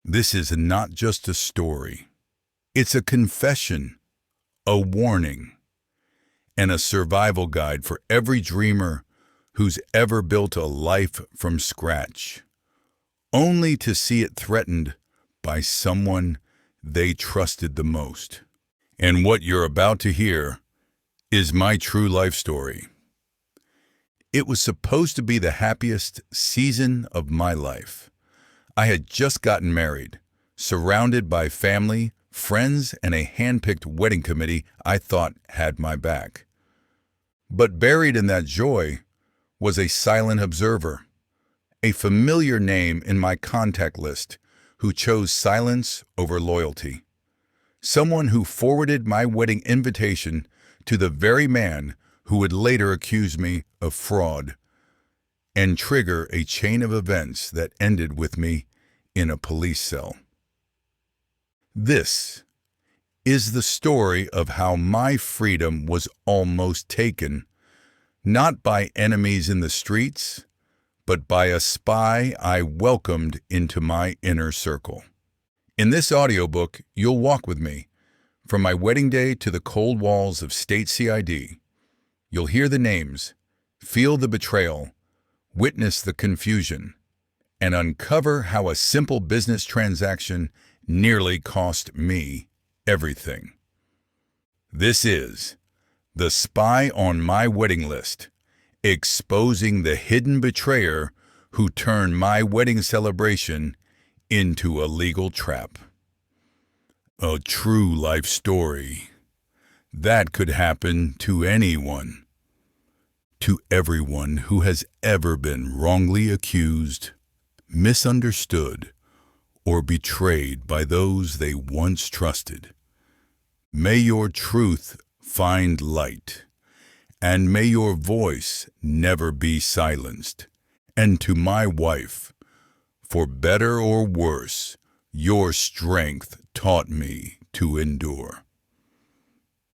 This is not just a story. It's a confession, a warning, and a survival guide for every dreamer who's ever built a life from scratch, only to see it threatened by someone they trusted the most. And what you're about to hear is my true life story. It was supposed to be the happiest season of my life. I had just gotten married, surrounded by family, friends, and a handpicked wedding committee I thought had my back. But buried in that joy was a silent observer, a familiar name in my contact list who chose silence over loyalty. Someone who forwarded my wedding invitation to the very man who would later accuse me of fraud and trigger a chain of events that ended with me in a police cell. This is the story of how my freedom was almost taken, not by enemies in the streets, but by a spy I welcomed into my inner circle. In this audiobook, you'll walk with me from my wedding day to the cold walls of state CID. You'll hear the names, feel the betrayal, witness the confusion, and uncover how a simple business transaction nearly cost me everything. This is The Spy on My Wedding List, exposing the hidden betrayer who turned my wedding celebration into a legal trap. A true life story. That could happen to anyone. To everyone who has ever been wrongly accused, misunderstood, or betrayed by those they once trusted. May your truth find light, and may your voice never be silenced. And to my wife, for better or worse, your strength taught me to endure.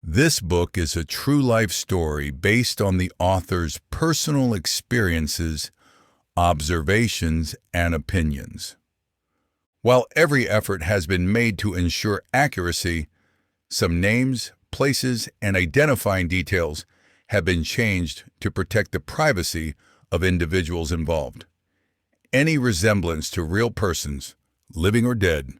This book is a true life story based on the author's personal experiences, observations, and opinions. While every effort has been made to ensure accuracy, some names, places, and identifying details have been changed to protect the privacy of individuals involved. Any resemblance to real persons, living or dead,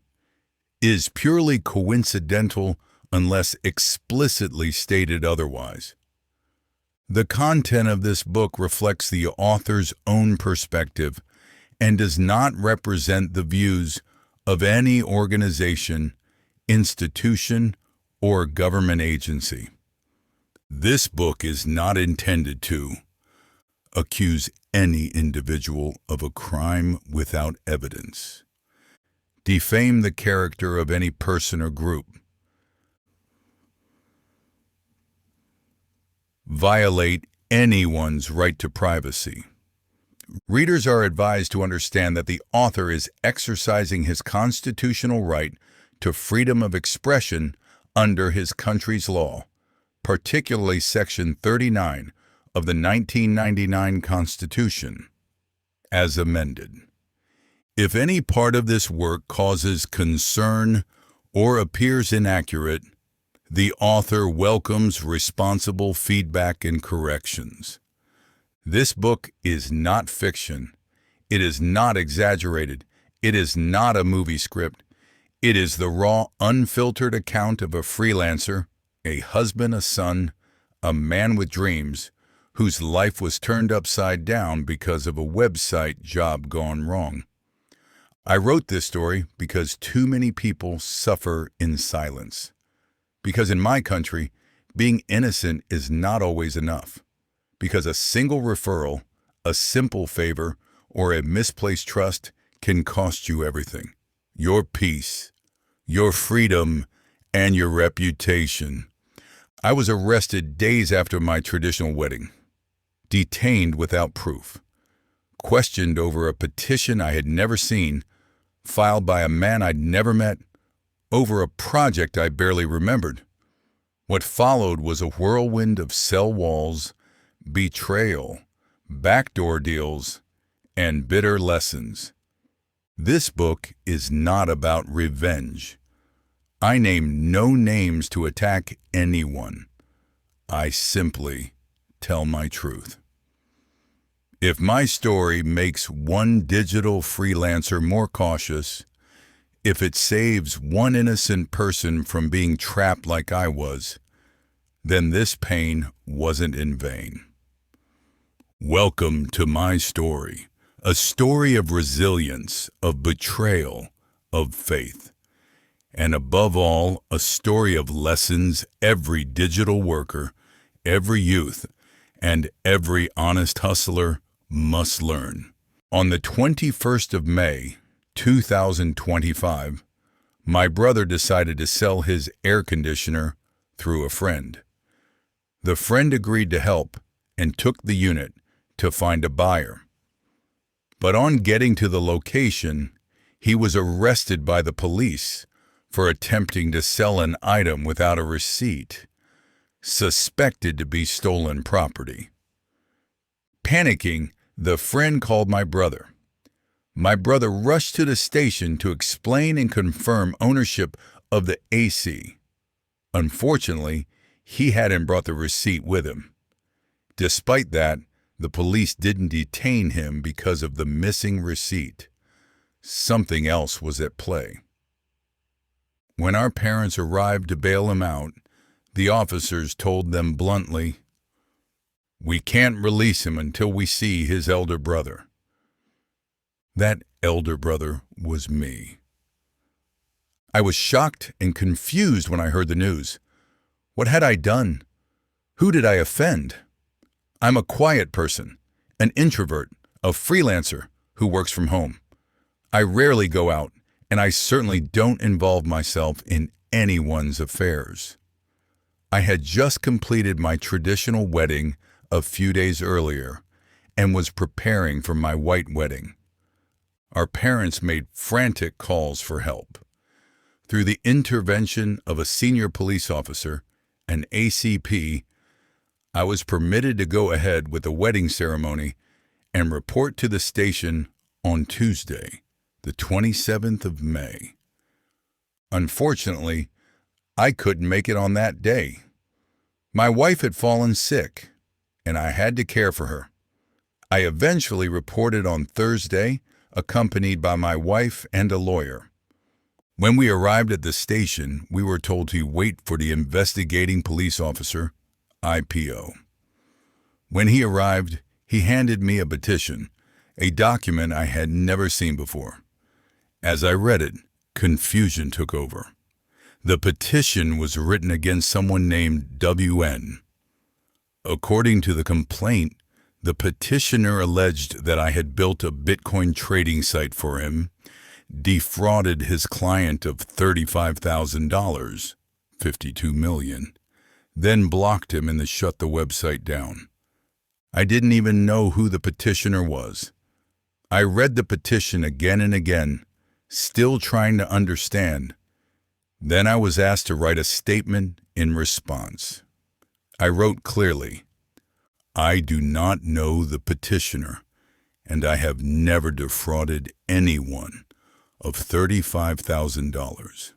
is purely coincidental unless explicitly stated otherwise. The content of this book reflects the author's own perspective and does not represent the views of any organization, institution, or government agency. This book is not intended to accuse any individual of a crime without evidence, defame the character of any person or group, violate anyone's right to privacy. Readers are advised to understand that the author is exercising his constitutional right to freedom of expression under his country's law, particularly Section 39 of the 1999 Constitution, as amended. If any part of this work causes concern or appears inaccurate, the author welcomes responsible feedback and corrections. This book is not fiction. It is not exaggerated. It is not a movie script. It is the raw, unfiltered account of a freelancer, a husband, a son, a man with dreams, whose life was turned upside down because of a website job gone wrong. I wrote this story because too many people suffer in silence. Because in my country, being innocent is not always enough. Because a single referral, a simple favor, or a misplaced trust can cost you everything. Your peace, your freedom, and your reputation. I was arrested days after my traditional wedding, detained without proof, questioned over a petition I had never seen, filed by a man I'd never met, over a project I barely remembered. What followed was a whirlwind of cell walls, betrayal, backdoor deals, and bitter lessons. This book is not about revenge. I name no names to attack anyone. I simply tell my truth. If my story makes one digital freelancer more cautious, if it saves one innocent person from being trapped like I was, then this pain wasn't in vain. Welcome to my story, a story of resilience, of betrayal, of faith, and above all, a story of lessons every digital worker, every youth, and every honest hustler must learn. On the 21st of May, 2025, my brother decided to sell his air conditioner through a friend. The friend agreed to help and took the unit to find a buyer. But on getting to the location, he was arrested by the police for attempting to sell an item without a receipt, suspected to be stolen property. Panicking, the friend called my brother. My brother rushed to the station to explain and confirm ownership of the AC. Unfortunately, he hadn't brought the receipt with him. Despite that, the police didn't detain him because of the missing receipt. Something else was at play. When our parents arrived to bail him out, the officers told them bluntly, "We can't release him until we see his elder brother." That elder brother was me. I was shocked and confused when I heard the news. What had I done? Who did I offend? I'm a quiet person, an introvert, a freelancer who works from home. I rarely go out, and I certainly don't involve myself in anyone's affairs. I had just completed my traditional wedding a few days earlier and was preparing for my white wedding. Our parents made frantic calls for help. Through the intervention of a senior police officer, an ACP, I was permitted to go ahead with the wedding ceremony and report to the station on Tuesday, the 27th of May. Unfortunately, I couldn't make it on that day. My wife had fallen sick, and I had to care for her. I eventually reported on Thursday, accompanied by my wife and a lawyer. When we arrived at the station, we were told to wait for the investigating police officer, IPO. When he arrived, he handed me a petition, a document I had never seen before. As I read it, confusion took over. The petition was written against someone named WN. According to the complaint, the petitioner alleged that I had built a Bitcoin trading site for him, defrauded his client of $35,000, $52 million, then blocked him and shut the website down. I didn't even know who the petitioner was. I read the petition again and again, still trying to understand. Then I was asked to write a statement in response. I wrote clearly, "I do not know the petitioner, and I have never defrauded anyone of $35,000.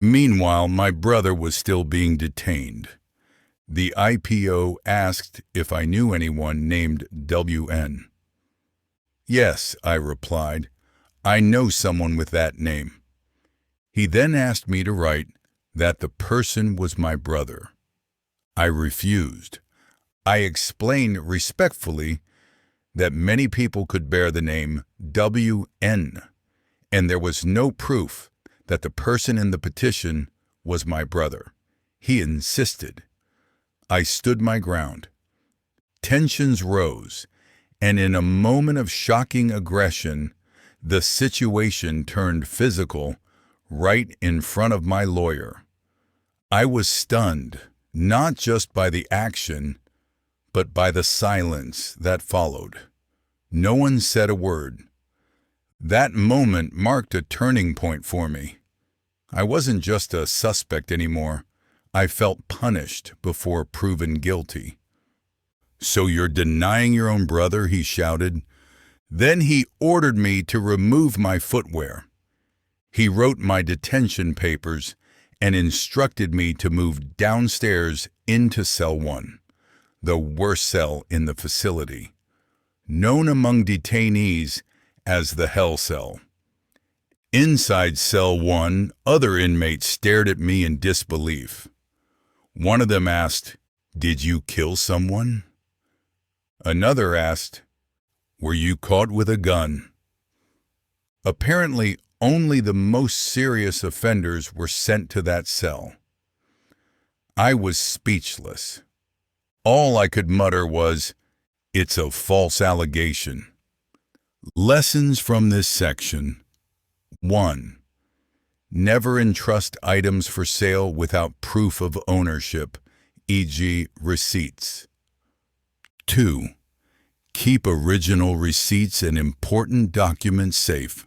Meanwhile, my brother was still being detained. The IPO asked if I knew anyone named WN. "Yes," I replied, "I know someone with that name." He then asked me to write that the person was my brother. I refused. I explained respectfully that many people could bear the name WN, and there was no proof that the person in the petition was my brother. He insisted. I stood my ground. Tensions rose, and in a moment of shocking aggression, the situation turned physical right in front of my lawyer. I was stunned, not just by the action, but by the silence that followed. No one said a word. That moment marked a turning point for me. I wasn't just a suspect anymore. I felt punished before proven guilty. "So you're denying your own brother?" he shouted. Then he ordered me to remove my footwear. He wrote my detention papers and instructed me to move downstairs into Cell 1, the worst cell in the facility, known among detainees as the Hell Cell. Inside Cell 1, other inmates stared at me in disbelief. One of them asked, "Did you kill someone?" Another asked, "Were you caught with a gun?" Apparently, only the most serious offenders were sent to that cell. I was speechless. All I could mutter was, "It's a false allegation." Lessons from this section. 1. Never entrust items for sale without proof of ownership, e.g. receipts. 2. Keep original receipts and important documents safe.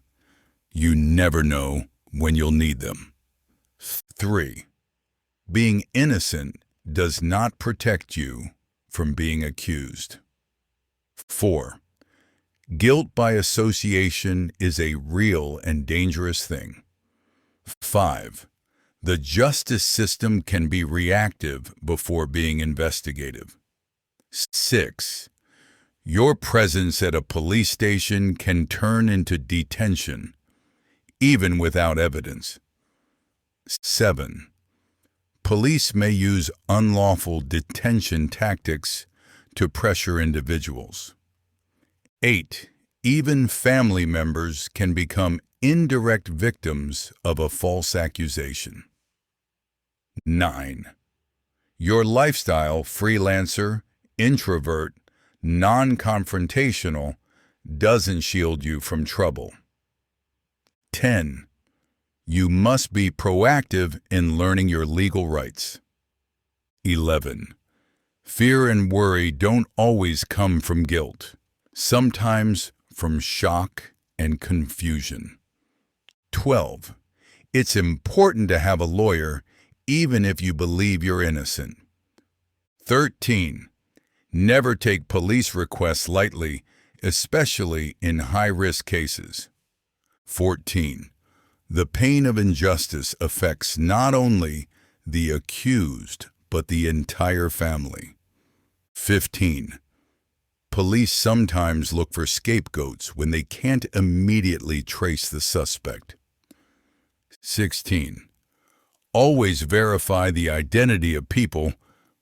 You never know when you'll need them. 3. Being innocent does not protect you from being accused. 4. Guilt by association is a real and dangerous thing. 5. The justice system can be reactive before being investigative. 6. Your presence at a police station can turn into detention, even without evidence. 7. Police may use unlawful detention tactics to pressure individuals. 8. Even family members can become indirect victims of a false accusation. 9. Your lifestyle, freelancer, introvert, non-confrontational, doesn't shield you from trouble. 10. You must be proactive in learning your legal rights. 11. Fear and worry don't always come from guilt. Sometimes from shock and confusion. 12. It's important to have a lawyer even if you believe you're innocent. 13. Never take police requests lightly, especially in high-risk cases. 14. The pain of injustice affects not only the accused, but the entire family. 15. Police sometimes look for scapegoats when they can't immediately trace the suspect. 16. Always verify the identity of people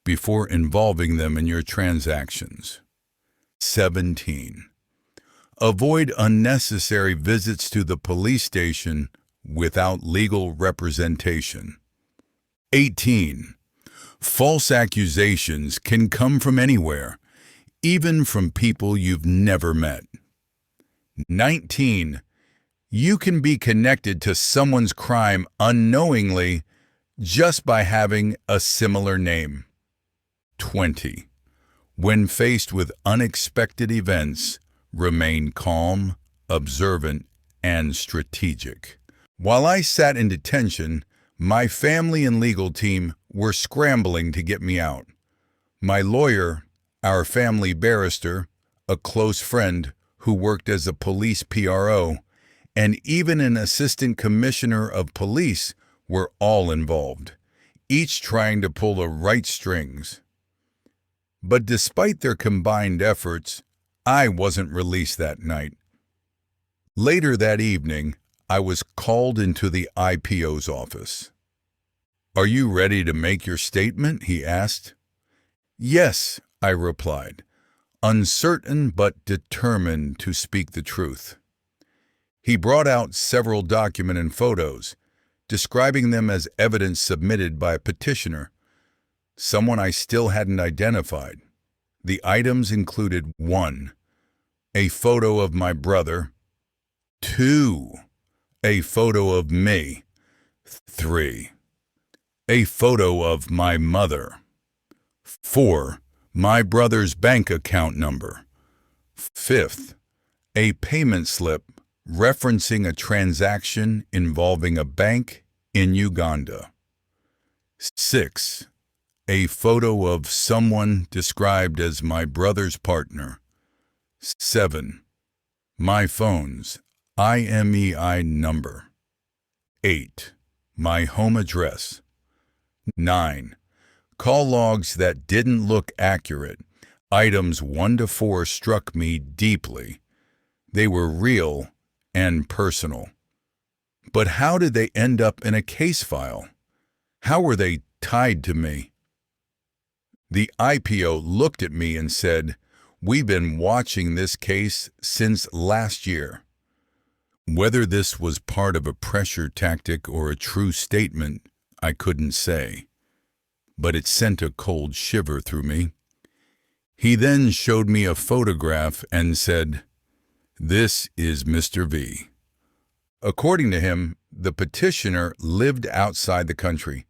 before involving them in your transactions. 17. Avoid unnecessary visits to the police station without legal representation. 18. False accusations can come from anywhere, even from people you've never met. 19. You can be connected to someone's crime unknowingly just by having a similar name. 20. When faced with unexpected events, remain calm, observant, and strategic. While I sat in detention, my family and legal team were scrambling to get me out. My lawyer, our family barrister, a close friend who worked as a police PRO, and even an assistant commissioner of police were all involved, each trying to pull the right strings. But despite their combined efforts, I wasn't released that night. Later that evening, I was called into the IPO's office. "Are you ready to make your statement?" he asked. "Yes," I replied, uncertain but determined to speak the truth. He brought out several documents and photos, describing them as evidence submitted by a petitioner, someone I still hadn't identified. The items included 1. A photo of my brother. 2. A photo of me. 3. A photo of my mother. 4. My brother's bank account number. 5th. A payment slip referencing a transaction involving a bank in Uganda. 6. A photo of someone described as my brother's partner. 7. My phone's IMEI number. 8. My home address. 9. Call logs that didn't look accurate. Items 1 to 4 struck me deeply. They were real and personal. But how did they end up in a case file? How were they tied to me? The IPO looked at me and said, "We've been watching this case since last year." Whether this was part of a pressure tactic or a true statement, I couldn't say. But it sent a cold shiver through me. He then showed me a photograph and said, "This is Mr. V." According to him, the petitioner lived outside the country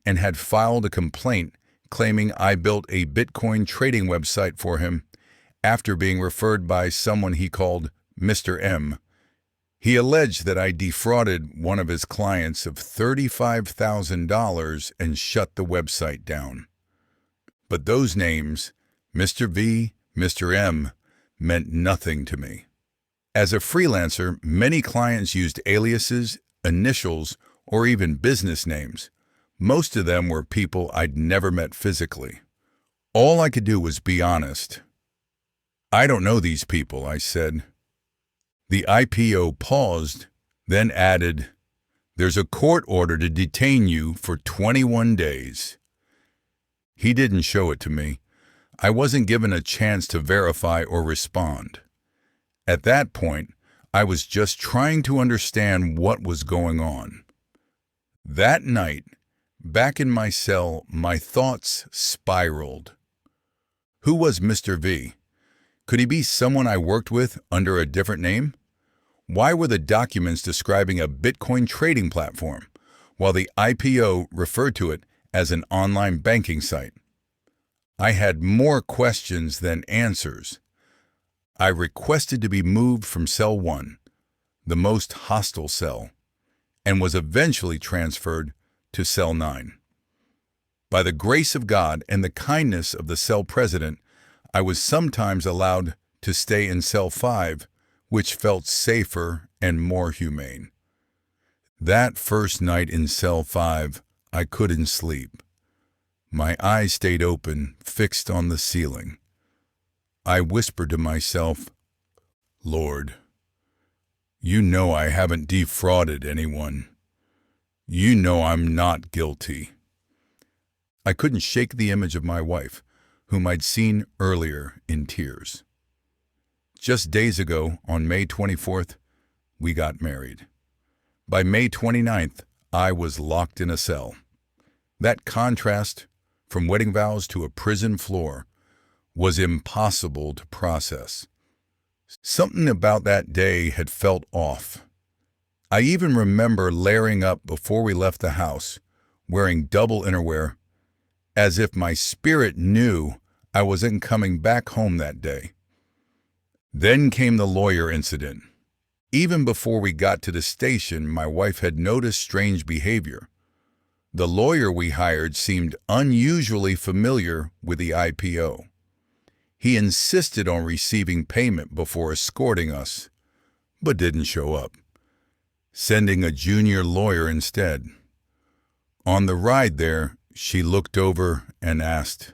and had filed a complaint claiming I built a Bitcoin trading website for him after being referred by someone he called Mr. M. He alleged that I defrauded one of his clients of $35,000 and shut the website down. But those names, Mr. V, Mr. M, meant nothing to me. As a freelancer, many clients used aliases, initials, or even business names. Most of them were people I'd never met physically. All I could do was be honest. "I don't know these people," I said. The IPO paused, then added, "There's a court order to detain you for 21 days. He didn't show it to me. I wasn't given a chance to verify or respond. At that point, I was just trying to understand what was going on. That night, back in my cell, my thoughts spiraled. Who was Mr. V? Could he be someone I worked with under a different name? Why were the documents describing a Bitcoin trading platform, while the IPO referred to it as an online banking site? I had more questions than answers. I requested to be moved from Cell 1, the most hostile cell, and was eventually transferred to Cell 9. By the grace of God and the kindness of the cell president, I was sometimes allowed to stay in Cell 5, which felt safer and more humane. That first night in Cell 5, I couldn't sleep. My eyes stayed open, fixed on the ceiling. I whispered to myself, "Lord, you know I haven't defrauded anyone. You know I'm not guilty." I couldn't shake the image of my wife, whom I'd seen earlier in tears. Just days ago, on May 24th, we got married. By May 29th, I was locked in a cell. That contrast, from wedding vows to a prison floor, was impossible to process. Something about that day had felt off. I even remember layering up before we left the house, wearing double innerwear, as if my spirit knew I wasn't coming back home that day. Then came the lawyer incident. Even before we got to the station, my wife had noticed strange behavior. The lawyer we hired seemed unusually familiar with the IPO. He insisted on receiving payment before escorting us, but didn't show up, sending a junior lawyer instead. On the ride there, she looked over and asked,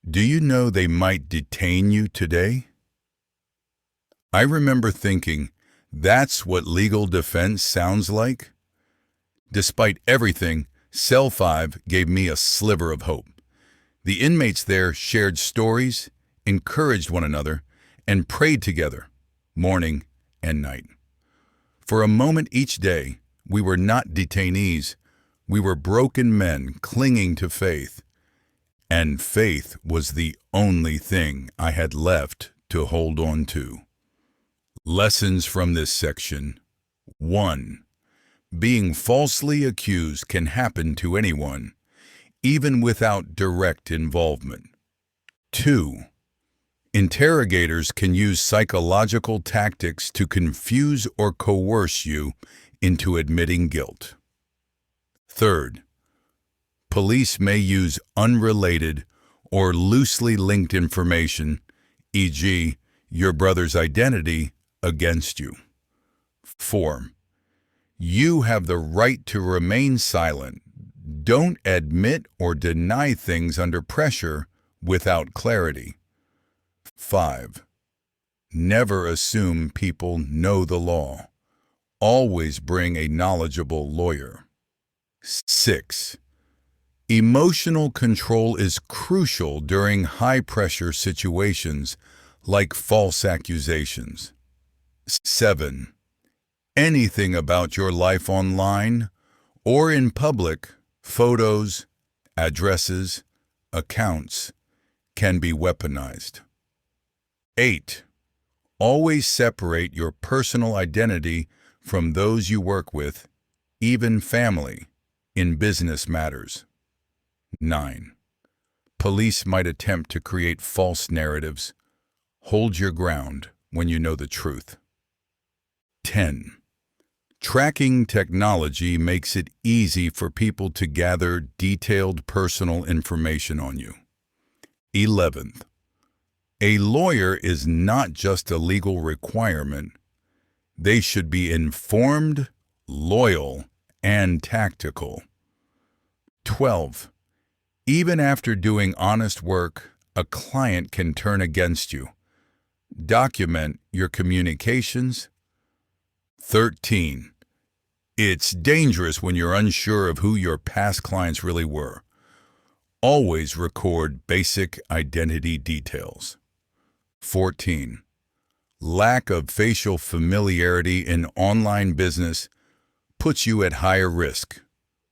"Do you know they might detain you today?" I remember thinking, that's what legal defense sounds like? Despite everything, Cell 5 gave me a sliver of hope. The inmates there shared stories, encouraged one another, and prayed together, morning and night. For a moment each day, we were not detainees. We were broken men clinging to faith. And faith was the only thing I had left to hold on to. Lessons from this section. 1. Being falsely accused can happen to anyone, even without direct involvement. 2. Interrogators can use psychological tactics to confuse or coerce you into admitting guilt. 3. Police may use unrelated or loosely linked information, e.g., your brother's identity, against you. 4. You have the right to remain silent. Don't admit or deny things under pressure without clarity. 5. Never assume people know the law. Always bring a knowledgeable lawyer. 6. Emotional control is crucial during high-pressure situations like false accusations. 7. Anything about your life online or in public, photos, addresses, accounts, can be weaponized. 8. Always separate your personal identity from those you work with, even family, in business matters. 9. Police might attempt to create false narratives. Hold your ground when you know the truth. 10. Tracking technology makes it easy for people to gather detailed personal information on you. 11th. A lawyer is not just a legal requirement. They should be informed, loyal, and tactical. 12. Even after doing honest work, a client can turn against you. Document your communications. 13. It's dangerous when you're unsure of who your past clients really were. Always record basic identity details. 14. Lack of facial familiarity in online business puts you at higher risk.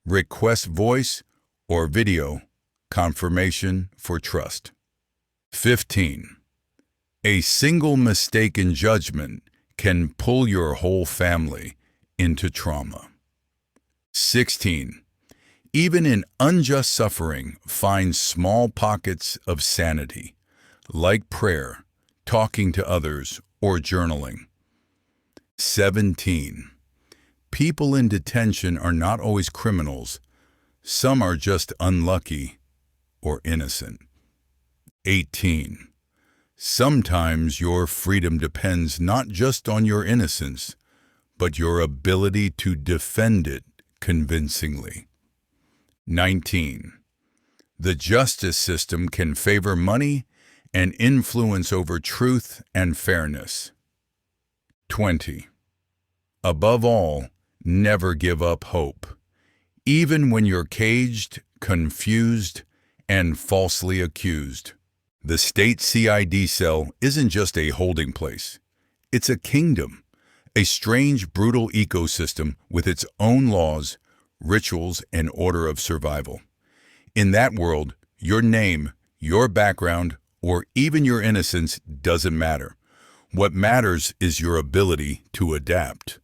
Request voice or video confirmation for trust. 15. A single mistake in judgment can pull your whole family into trauma. 16. Even in unjust suffering, find small pockets of sanity, like prayer, talking to others, or journaling. 17. People in detention are not always criminals. Some are just unlucky or innocent. 18. Sometimes your freedom depends not just on your innocence, but your ability to defend it convincingly. 19. The justice system can favor money and influence over truth and fairness. 20. Above all, never give up hope, even when you're caged, confused, and falsely accused. The state CID cell isn't just a holding place. It's a kingdom, a strange, brutal ecosystem with its own laws, rituals, and order of survival. In that world, your name, your background, or even your innocence doesn't matter. What matters is your ability to adapt.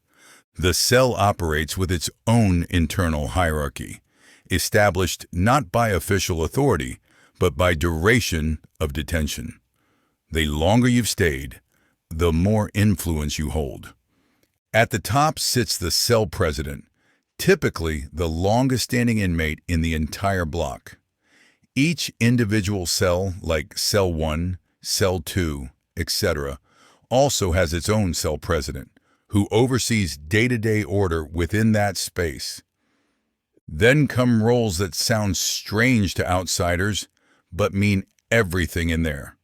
The cell operates with its own internal hierarchy, established not by official authority, but by duration of detention. The longer you've stayed, the more influence you hold. At the top sits the cell president, typically the longest-standing inmate in the entire block. Each individual cell, like Cell 1, Cell 2, etc., also has its own cell president, who oversees day-to-day order within that space. Then come roles that sound strange to outsiders, but mean everything in there.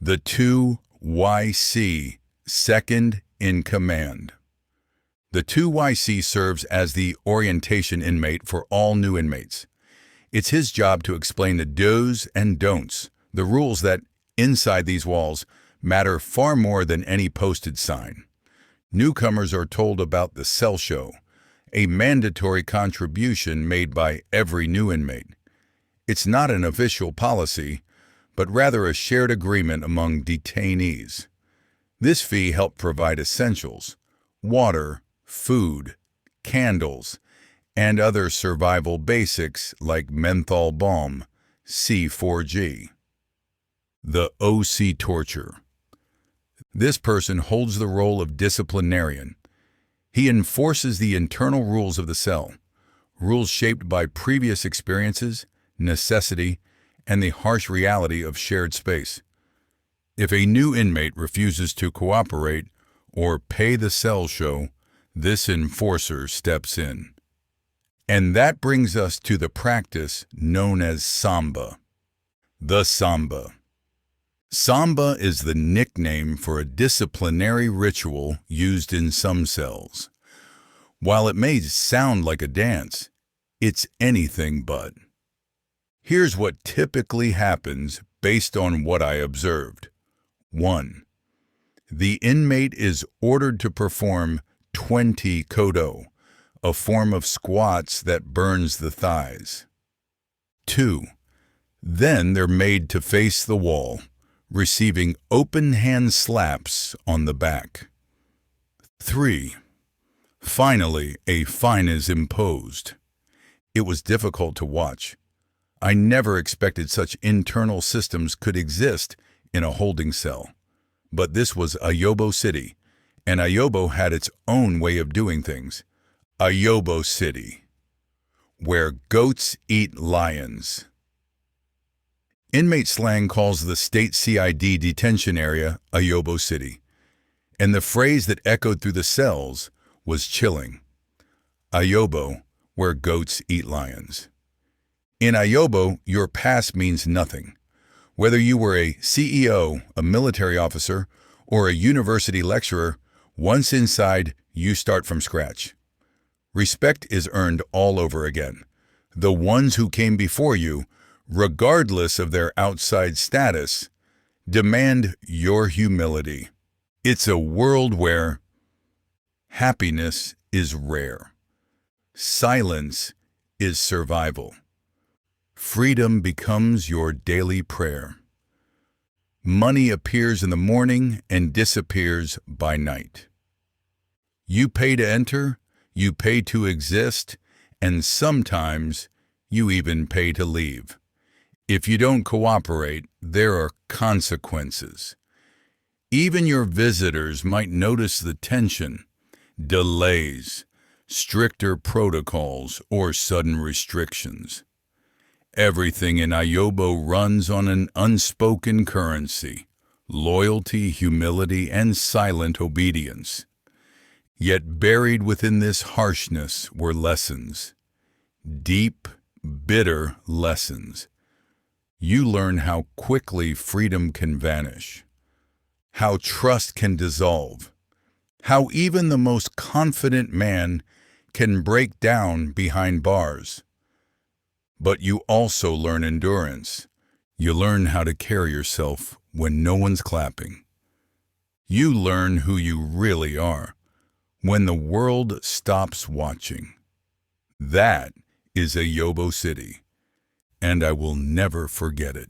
The 2YC, second in command. The 2YC serves as the orientation inmate for all new inmates. It's his job to explain the do's and don'ts, the rules that, inside these walls, matter far more than any posted sign. Newcomers are told about the cell show, a mandatory contribution made by every new inmate. It's not an official policy, but rather a shared agreement among detainees. This fee helped provide essentials, water, food, candles, and other survival basics like menthol balm, C4G. The OC torture. This person holds the role of disciplinarian. He enforces the internal rules of the cell, rules shaped by previous experiences, necessity, and the harsh reality of shared space. If a new inmate refuses to cooperate or pay the cell show, this enforcer steps in. And that brings us to the practice known as Samba. The Samba. Samba is the nickname for a disciplinary ritual used in some cells. While it may sound like a dance, it's anything but. Here's what typically happens based on what I observed. 1. The inmate is ordered to perform 20 kodo, a form of squats that burns the thighs. 2. Then they're made to face the wall, receiving open hand slaps on the back. 3. Finally, a fine is imposed. It was difficult to watch. I never expected such internal systems could exist in a holding cell. But this was Ayobo City, and Ayobo had its own way of doing things. Ayobo City, where goats eat lions. Inmate slang calls the state CID detention area Ayobo City, and the phrase that echoed through the cells was chilling. Ayobo, where goats eat lions. In Ayobo, your past means nothing. Whether you were a CEO, a military officer, or a university lecturer, once inside, you start from scratch. Respect is earned all over again. The ones who came before you, regardless of their outside status, demand your humility. It's a world where happiness is rare. Silence is survival. Freedom becomes your daily prayer. Money appears in the morning and disappears by night. You pay to enter, you pay to exist, and sometimes you even pay to leave. If you don't cooperate, there are consequences. Even your visitors might notice the tension, delays, stricter protocols, or sudden restrictions. Everything in Ayobo runs on an unspoken currency, loyalty, humility, and silent obedience. Yet buried within this harshness were lessons, deep, bitter lessons. You learn how quickly freedom can vanish, how trust can dissolve, how even the most confident man can break down behind bars. But you also learn endurance. You learn how to carry yourself when no one's clapping. You learn who you really are when the world stops watching. That is Ayobo City, and I will never forget it.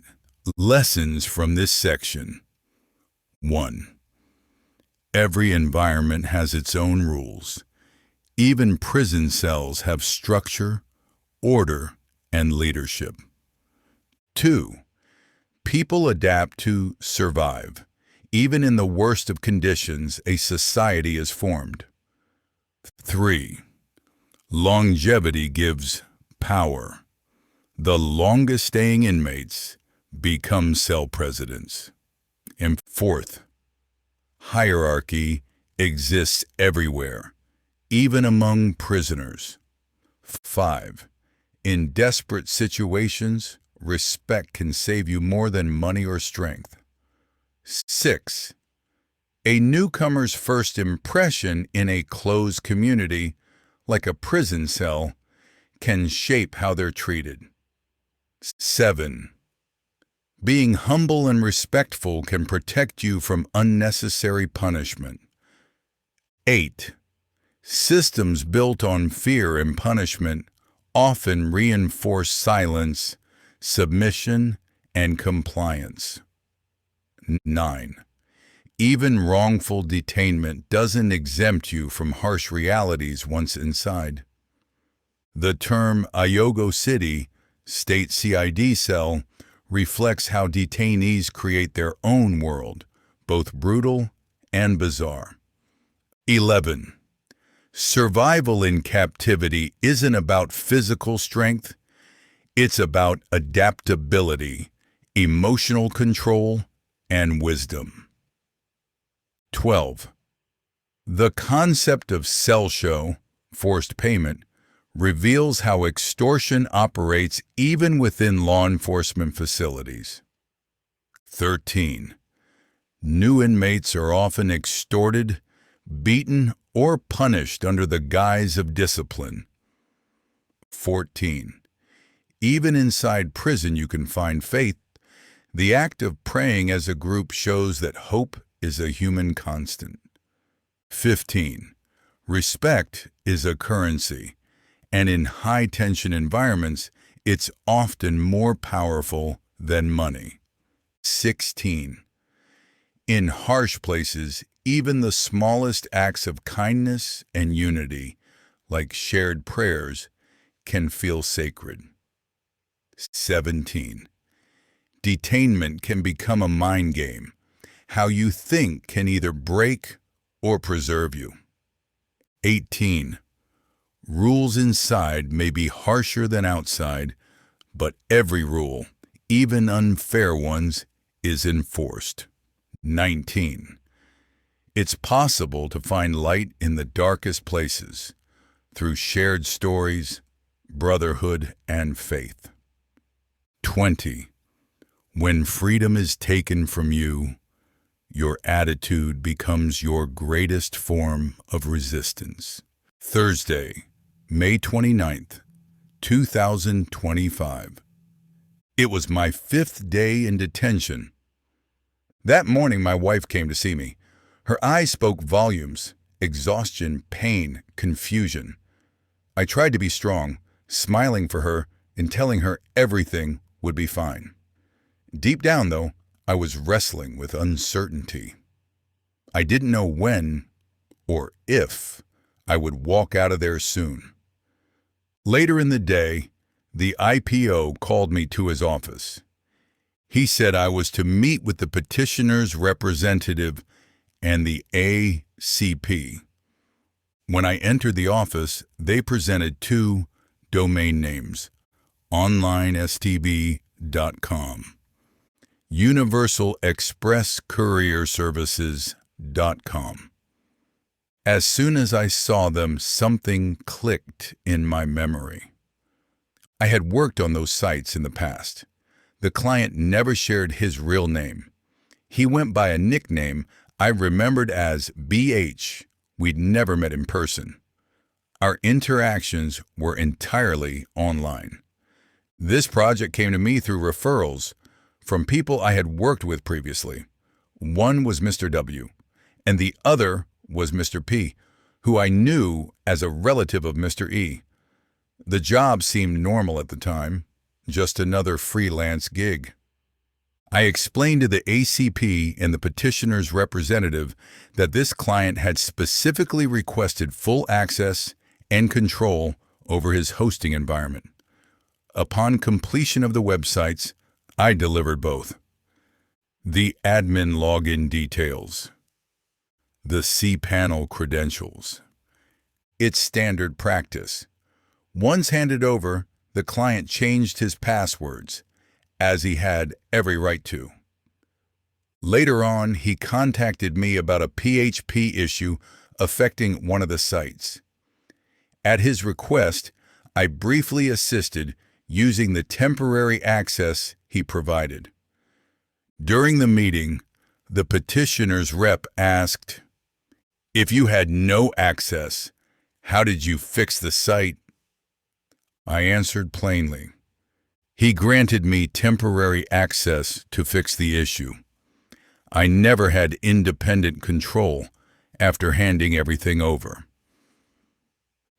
Lessons from this section. 1. Every environment has its own rules. Even prison cells have structure, order, and leadership. 2. People adapt to survive. Even in the worst of conditions, a society is formed. 3. Longevity gives power. The longest-staying inmates become cell presidents. And 4th, hierarchy exists everywhere, even among prisoners. 5. In desperate situations, respect can save you more than money or strength. 6. A newcomer's first impression in a closed community, like a prison cell, can shape how they're treated. 7. Being humble and respectful can protect you from unnecessary punishment. 8. Systems built on fear and punishment often reinforce silence, submission, and compliance. 9. Even wrongful detainment doesn't exempt you from harsh realities once inside. The term Ayobo City, State CID cell, reflects how detainees create their own world, both brutal and bizarre. 11. Survival in captivity isn't about physical strength. It's about adaptability, emotional control, and wisdom. 12. The concept of cell show, forced payment, reveals how extortion operates even within law enforcement facilities. 13. New inmates are often extorted, beaten, or punished under the guise of discipline. 14. Even inside prison you can find faith. The act of praying as a group shows that hope is a human constant. 15. Respect is a currency, and in high-tension environments, it's often more powerful than money. 16. In harsh places, even the smallest acts of kindness and unity, like shared prayers, can feel sacred. 17. Detainment can become a mind game. How you think can either break or preserve you. 18. Rules inside may be harsher than outside, but every rule, even unfair ones, is enforced. 19. It's possible to find light in the darkest places through shared stories, brotherhood, and faith. 20. When freedom is taken from you, your attitude becomes your greatest form of resistance. Thursday, May 29th, 2025. It was my 5th day in detention. That morning, my wife came to see me. Her eyes spoke volumes: exhaustion, pain, confusion. I tried to be strong, smiling for her and telling her everything would be fine. Deep down, though, I was wrestling with uncertainty. I didn't know when or if I would walk out of there soon. Later in the day, the IPO called me to his office. He said I was to meet with the petitioner's representative and the ACP. When I entered the office, they presented 2 domain names: onlinestb.com, universalexpresscourierservices.com. As soon as I saw them, something clicked in my memory. I had worked on those sites in the past. The client never shared his real name. He went by a nickname I remembered as BH. We'd never met in person. Our interactions were entirely online. This project came to me through referrals from people I had worked with previously. One was Mr. W, and the other was Mr. P, who I knew as a relative of Mr. E. The job seemed normal at the time, just another freelance gig. I explained to the ACP and the petitioner's representative that this client had specifically requested full access and control over his hosting environment. Upon completion of the websites, I delivered both. The admin login details. The cPanel credentials. It's standard practice. Once handed over, the client changed his passwords, as he had every right to. Later on, he contacted me about a PHP issue affecting one of the sites. At his request, I briefly assisted using the temporary access he provided. During the meeting, the petitioner's rep asked, "If you had no access, how did you fix the site?" I answered plainly. He granted me temporary access to fix the issue. I never had independent control after handing everything over.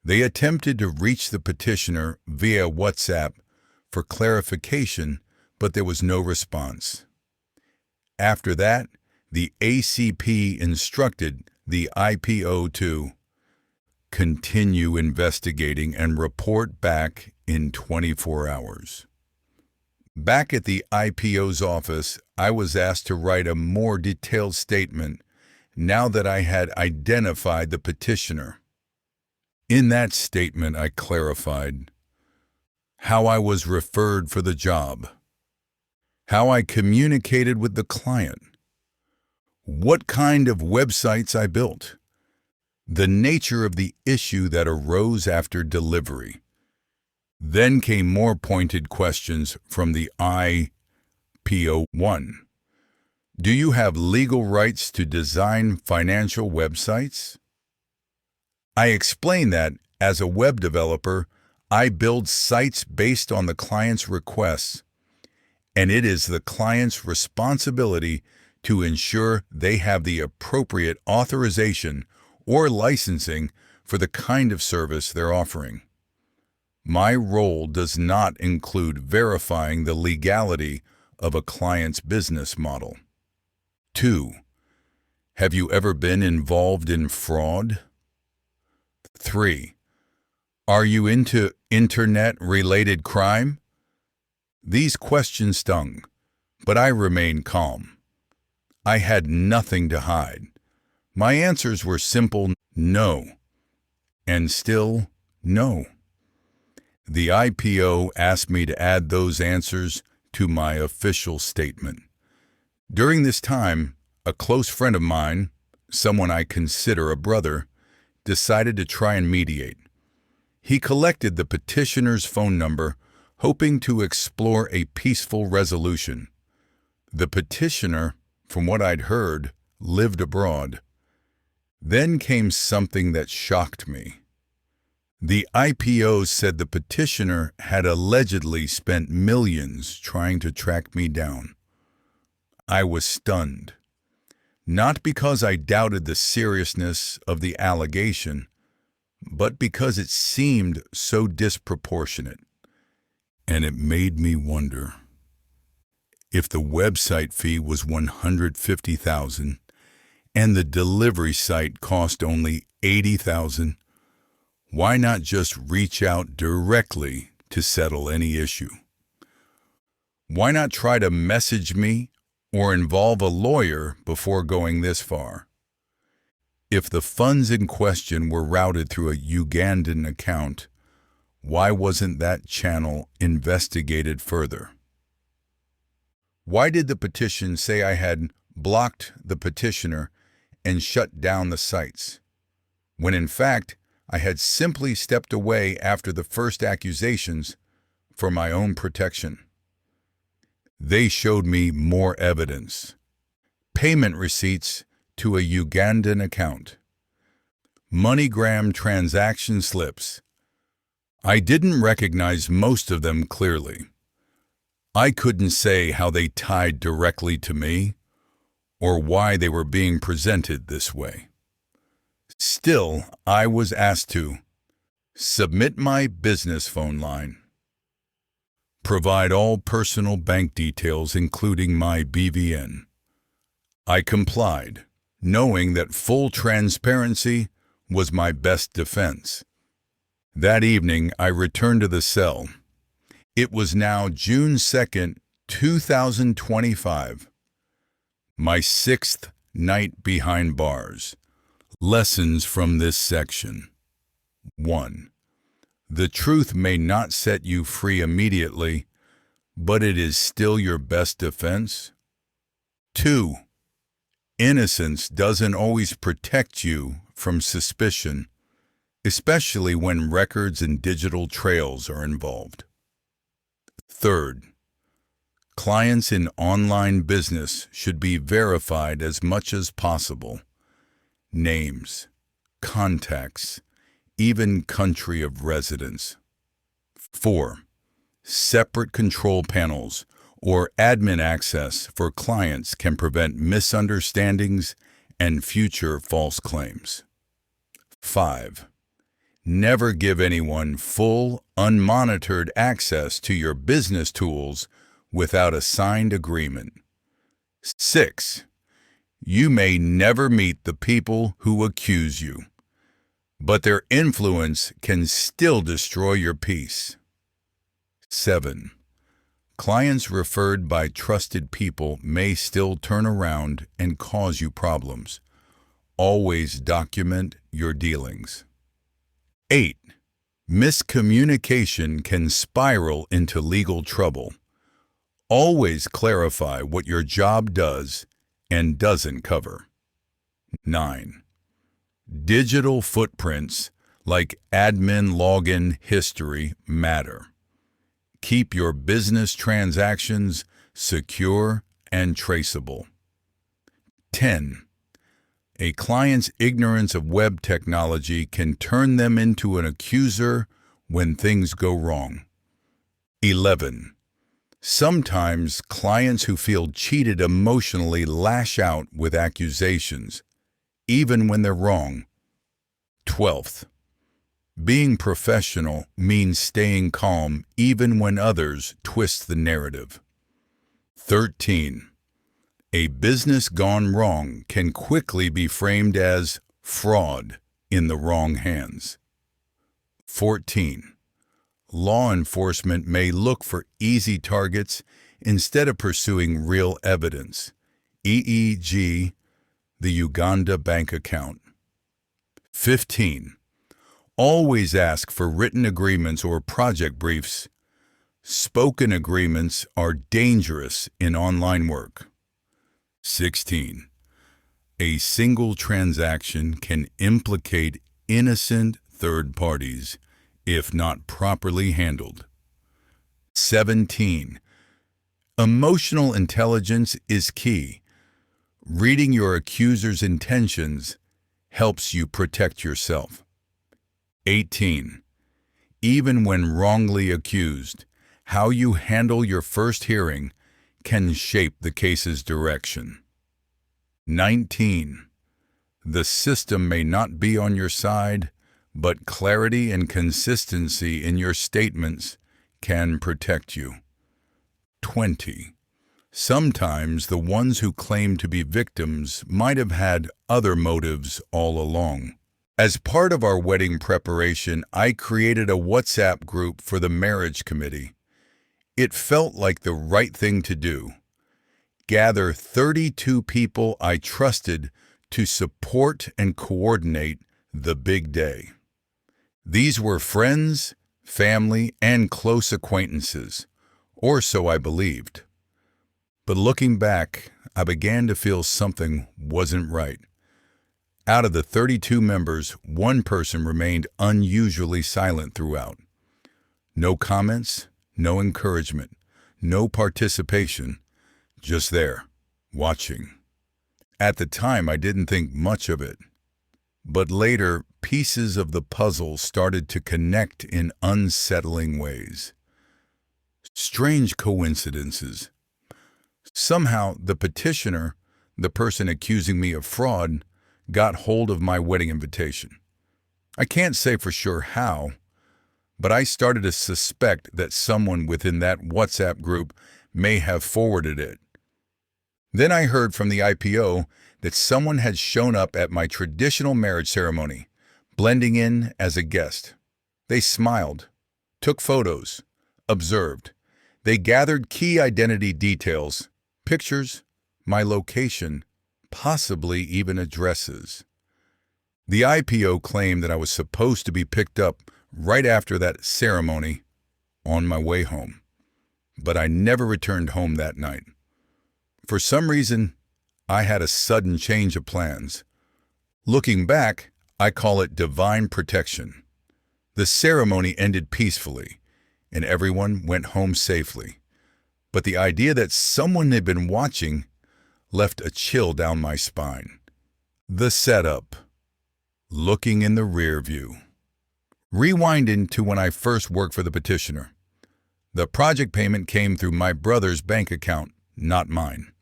They attempted to reach the petitioner via WhatsApp for clarification, but there was no response. After that, the ACP instructed the IPO to continue investigating and report back in 24 hours. Back at the IPO's office, I was asked to write a more detailed statement now that I had identified the petitioner. In that statement, I clarified how I was referred for the job, how I communicated with the client, what kind of websites I built, the nature of the issue that arose after delivery. Then came more pointed questions from the IPO1. Do you have legal rights to design financial websites? I explained that, as a web developer, I build sites based on the client's requests, and it is the client's responsibility to ensure they have the appropriate authorization or licensing for the kind of service they're offering. My role does not include verifying the legality of a client's business model. 2. Have you ever been involved in fraud? 3. Are you into internet-related crime? These questions stung, but I remained calm. I had nothing to hide. My answers were simple no, and still no. The IPO asked me to add those answers to my official statement. During this time, a close friend of mine, someone I consider a brother, decided to try and mediate. He collected the petitioner's phone number, hoping to explore a peaceful resolution. The petitioner, from what I'd heard, lived abroad. Then came something that shocked me. The IPO said the petitioner had allegedly spent millions trying to track me down. I was stunned. Not because I doubted the seriousness of the allegation, but because it seemed so disproportionate. And it made me wonder, if the website fee was $150,000 and the delivery site cost only $80,000, why not just reach out directly to settle any issue? Why not try to message me or involve a lawyer before going this far? If the funds in question were routed through a Ugandan account, why wasn't that channel investigated further? Why did the petition say I had blocked the petitioner and shut down the sites, when in fact I had simply stepped away after the first accusations for my own protection? They showed me more evidence. Payment receipts to a Ugandan account. MoneyGram transaction slips. I didn't recognize most of them clearly. I couldn't say how they tied directly to me or why they were being presented this way. Still, I was asked to submit my business phone line, provide all personal bank details including my BVN. I complied, knowing that full transparency was my best defense. That evening, I returned to the cell. It was now June 2nd, 2025. My 6th night behind bars. Lessons from this section. 1. The truth may not set you free immediately, but it is still your best defense. 2. Innocence doesn't always protect you from suspicion, especially when records and digital trails are involved. 3rd, clients in online business should be verified as much as possible. Names, contacts, even country of residence. 4. Separate control panels or admin access for clients can prevent misunderstandings and future false claims. 5. Never give anyone full, unmonitored access to your business tools without a signed agreement. 6. You may never meet the people who accuse you, but their influence can still destroy your peace. 7. Clients referred by trusted people may still turn around and cause you problems. Always document your dealings. 8. Miscommunication can spiral into legal trouble. Always clarify what your job does and doesn't cover. 9. Digital footprints, like admin login history, matter. Keep your business transactions secure and traceable. 10. A client's ignorance of web technology can turn them into an accuser when things go wrong. 11. Sometimes clients who feel cheated emotionally lash out with accusations, even when they're wrong. 12th. Being professional means staying calm even when others twist the narrative. 13. A business gone wrong can quickly be framed as fraud in the wrong hands. 14. Law enforcement may look for easy targets instead of pursuing real evidence, e.g., the Uganda bank account. 15. Always ask for written agreements or project briefs. Spoken agreements are dangerous in online work. 16. A single transaction can implicate innocent third parties if not properly handled. 17. Emotional intelligence is key. Reading your accuser's intentions helps you protect yourself. 18. Even when wrongly accused, how you handle your first hearing can shape the case's direction. 19. The system may not be on your side, but clarity and consistency in your statements can protect you. 20. Sometimes the ones who claim to be victims might have had other motives all along. As part of our wedding preparation, I created a WhatsApp group for the marriage committee. It felt like the right thing to do. Gather 32 people I trusted to support and coordinate the big day. These were friends, family, and close acquaintances, or so I believed. But looking back, I began to feel something wasn't right. Out of the 32 members, one person remained unusually silent throughout. No comments, no encouragement, no participation, just there, watching. At the time, I didn't think much of it. But later, pieces of the puzzle started to connect in unsettling ways. Strange coincidences. Somehow, the petitioner, the person accusing me of fraud, got hold of my wedding invitation. I can't say for sure how, but I started to suspect that someone within that WhatsApp group may have forwarded it. Then I heard from the IPO that someone had shown up at my traditional marriage ceremony, blending in as a guest. They smiled, took photos, observed. They gathered key identity details, pictures, my location, possibly even addresses. The IPO claimed that I was supposed to be picked up right after that ceremony on my way home, but I never returned home that night. For some reason, I had a sudden change of plans. Looking back, I call it divine protection. The ceremony ended peacefully, and everyone went home safely. But the idea that someone had been watching left a chill down my spine. The setup. Looking in the rear view. Rewinding to when I first worked for the petitioner. The project payment came through my brother's bank account, not mine.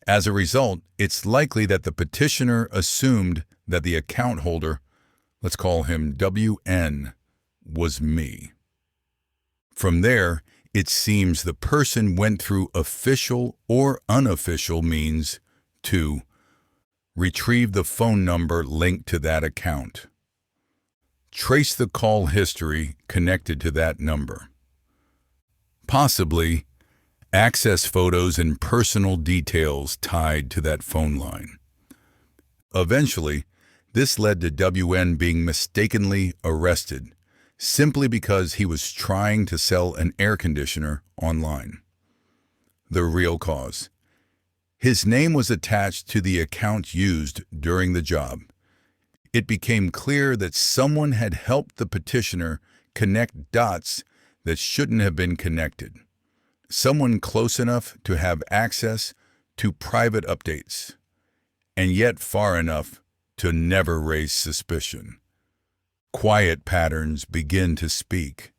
As a result, it's likely that the petitioner assumed that the account holder, let's call him WN, was me. From there, it seems the person went through official or unofficial means to retrieve the phone number linked to that account. Trace the call history connected to that number. Possibly, access photos and personal details tied to that phone line. Eventually, this led to WN being mistakenly arrested simply because he was trying to sell an air conditioner online. The real cause. His name was attached to the account used during the job. It became clear that someone had helped the petitioner connect dots that shouldn't have been connected. Someone close enough to have access to private updates, and yet far enough to never raise suspicion. Quiet patterns begin to speak.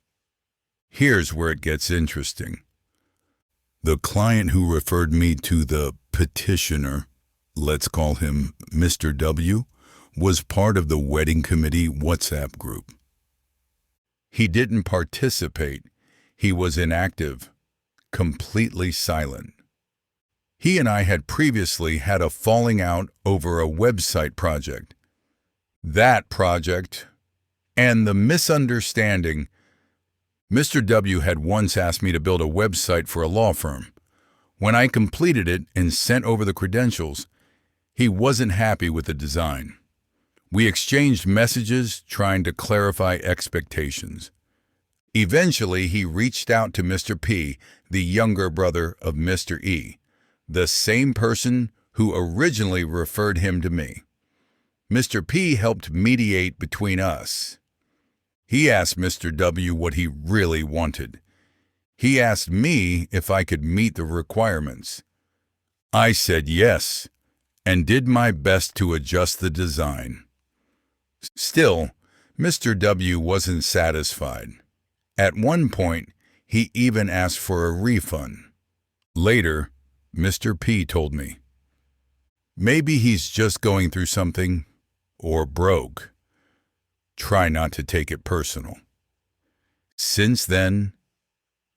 Here's where it gets interesting. The client who referred me to the petitioner, let's call him Mr. W., was part of the wedding committee WhatsApp group. He didn't participate. He was inactive, completely silent. He and I had previously had a falling out over a website project. That project and the misunderstanding. Mr. W. had once asked me to build a website for a law firm. When I completed it and sent over the credentials, he wasn't happy with the design. We exchanged messages trying to clarify expectations. Eventually, he reached out to Mr. P., the younger brother of Mr. E., the same person who originally referred him to me. Mr. P. helped mediate between us. He asked Mr. W. what he really wanted. He asked me if I could meet the requirements. I said yes, and did my best to adjust the design. Still, Mr. W. wasn't satisfied. At one point, he even asked for a refund. Later, Mr. P. told me, "Maybe he's just going through something, or broke. Try not to take it personal." Since then,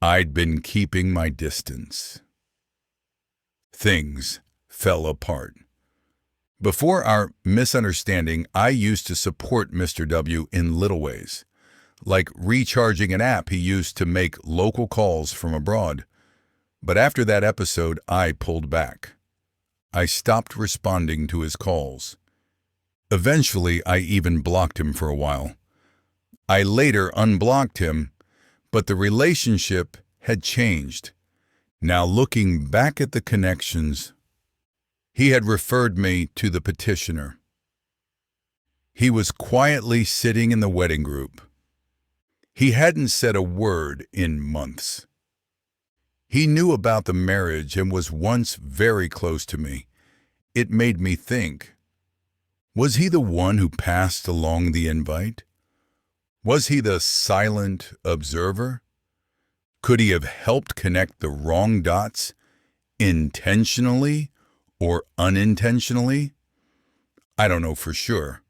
I'd been keeping my distance. Things fell apart. Before our misunderstanding, I used to support Mr. W. in little ways, like recharging an app he used to make local calls from abroad. But after that episode, I pulled back. I stopped responding to his calls. Eventually, I even blocked him for a while. I later unblocked him, but the relationship had changed. Now looking back at the connections, he had referred me to the petitioner. He was quietly sitting in the wedding group. He hadn't said a word in months. He knew about the marriage and was once very close to me. It made me think, was he the one who passed along the invite? Was he the silent observer? Could he have helped connect the wrong dots, intentionally or unintentionally? I don't know for sure.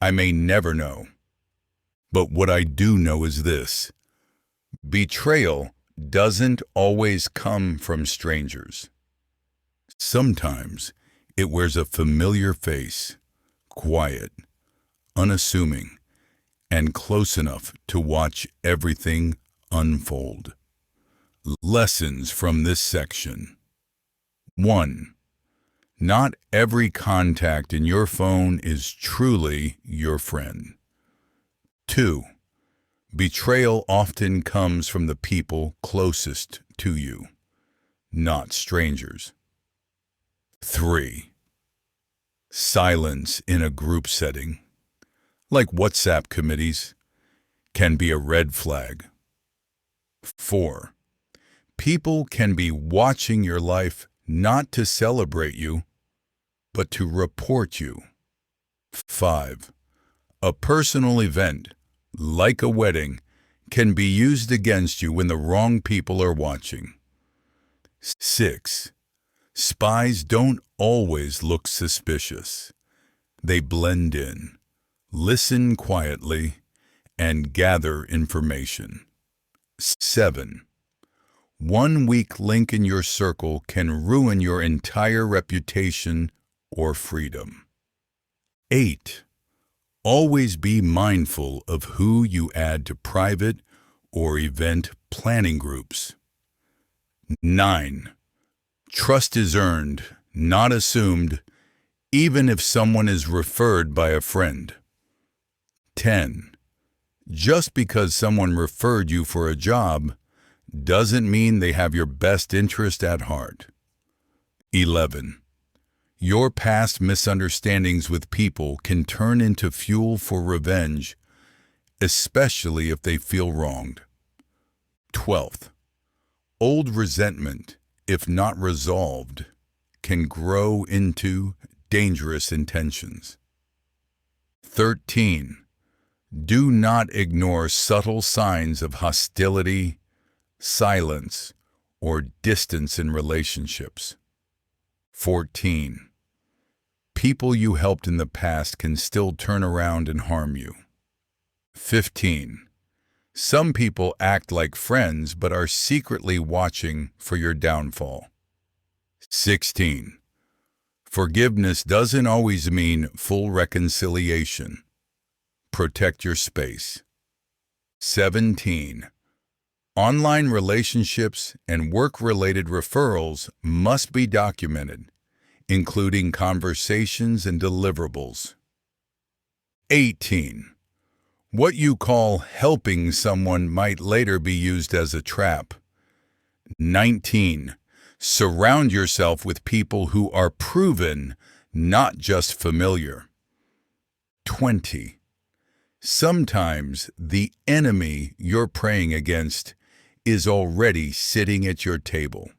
I may never know. But what I do know is this: betrayal doesn't always come from strangers. Sometimes it wears a familiar face, quiet, unassuming, and close enough to watch everything unfold. Lessons from this section. 1. Not every contact in your phone is truly your friend. 2. Betrayal often comes from the people closest to you, not strangers. 3. Silence in a group setting, like WhatsApp committees, can be a red flag. 4. People can be watching your life not to celebrate you, but to report you. 5. A personal event, like a wedding, can be used against you when the wrong people are watching. 6. Spies don't always look suspicious. They blend in, listen quietly, and gather information. 7. One weak link in your circle can ruin your entire reputation or freedom. 8. Always be mindful of who you add to private or event planning groups. 9. Trust is earned, not assumed, even if someone is referred by a friend. 10. Just because someone referred you for a job doesn't mean they have your best interest at heart. 11. Your past misunderstandings with people can turn into fuel for revenge, especially if they feel wronged. 12th, old resentment, if not resolved, can grow into dangerous intentions. 13. Do not ignore subtle signs of hostility, silence, or distance in relationships. 14. People you helped in the past can still turn around and harm you. 15. Some people act like friends but are secretly watching for your downfall. 16. Forgiveness doesn't always mean full reconciliation. Protect your space. 17. Online relationships and work-related referrals must be documented, including conversations and deliverables. 18. What you call helping someone might later be used as a trap. 19. Surround yourself with people who are proven, not just familiar. 20. Sometimes the enemy you're praying against is already sitting at your table.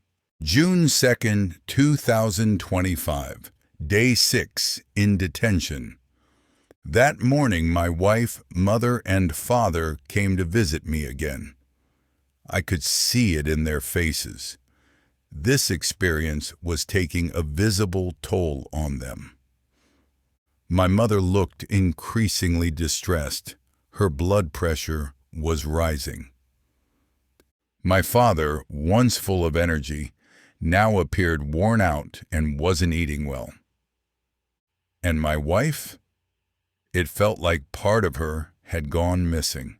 June 2nd, 2025, Day 6 in detention. That morning, my wife, mother, and father came to visit me again. I could see it in their faces. This experience was taking a visible toll on them. My mother looked increasingly distressed. Her blood pressure was rising. My father, once full of energy, now appeared worn out and wasn't eating well. And my wife? It felt like part of her had gone missing.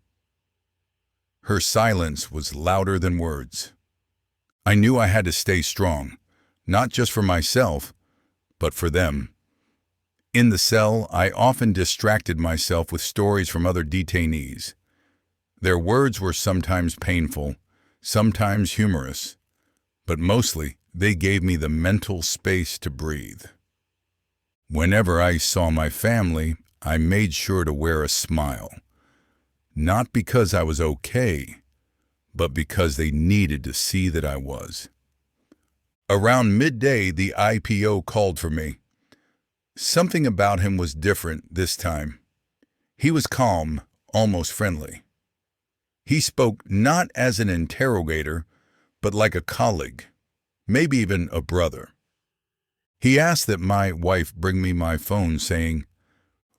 Her silence was louder than words. I knew I had to stay strong, not just for myself, but for them. In the cell, I often distracted myself with stories from other detainees. Their words were sometimes painful, sometimes humorous, but mostly they gave me the mental space to breathe. Whenever I saw my family, I made sure to wear a smile, not because I was okay, but because they needed to see that I was. Around midday, the IPO called for me. Something about him was different this time. He was calm, almost friendly. He spoke not as an interrogator, but like a colleague, maybe even a brother. He asked that my wife bring me my phone, saying,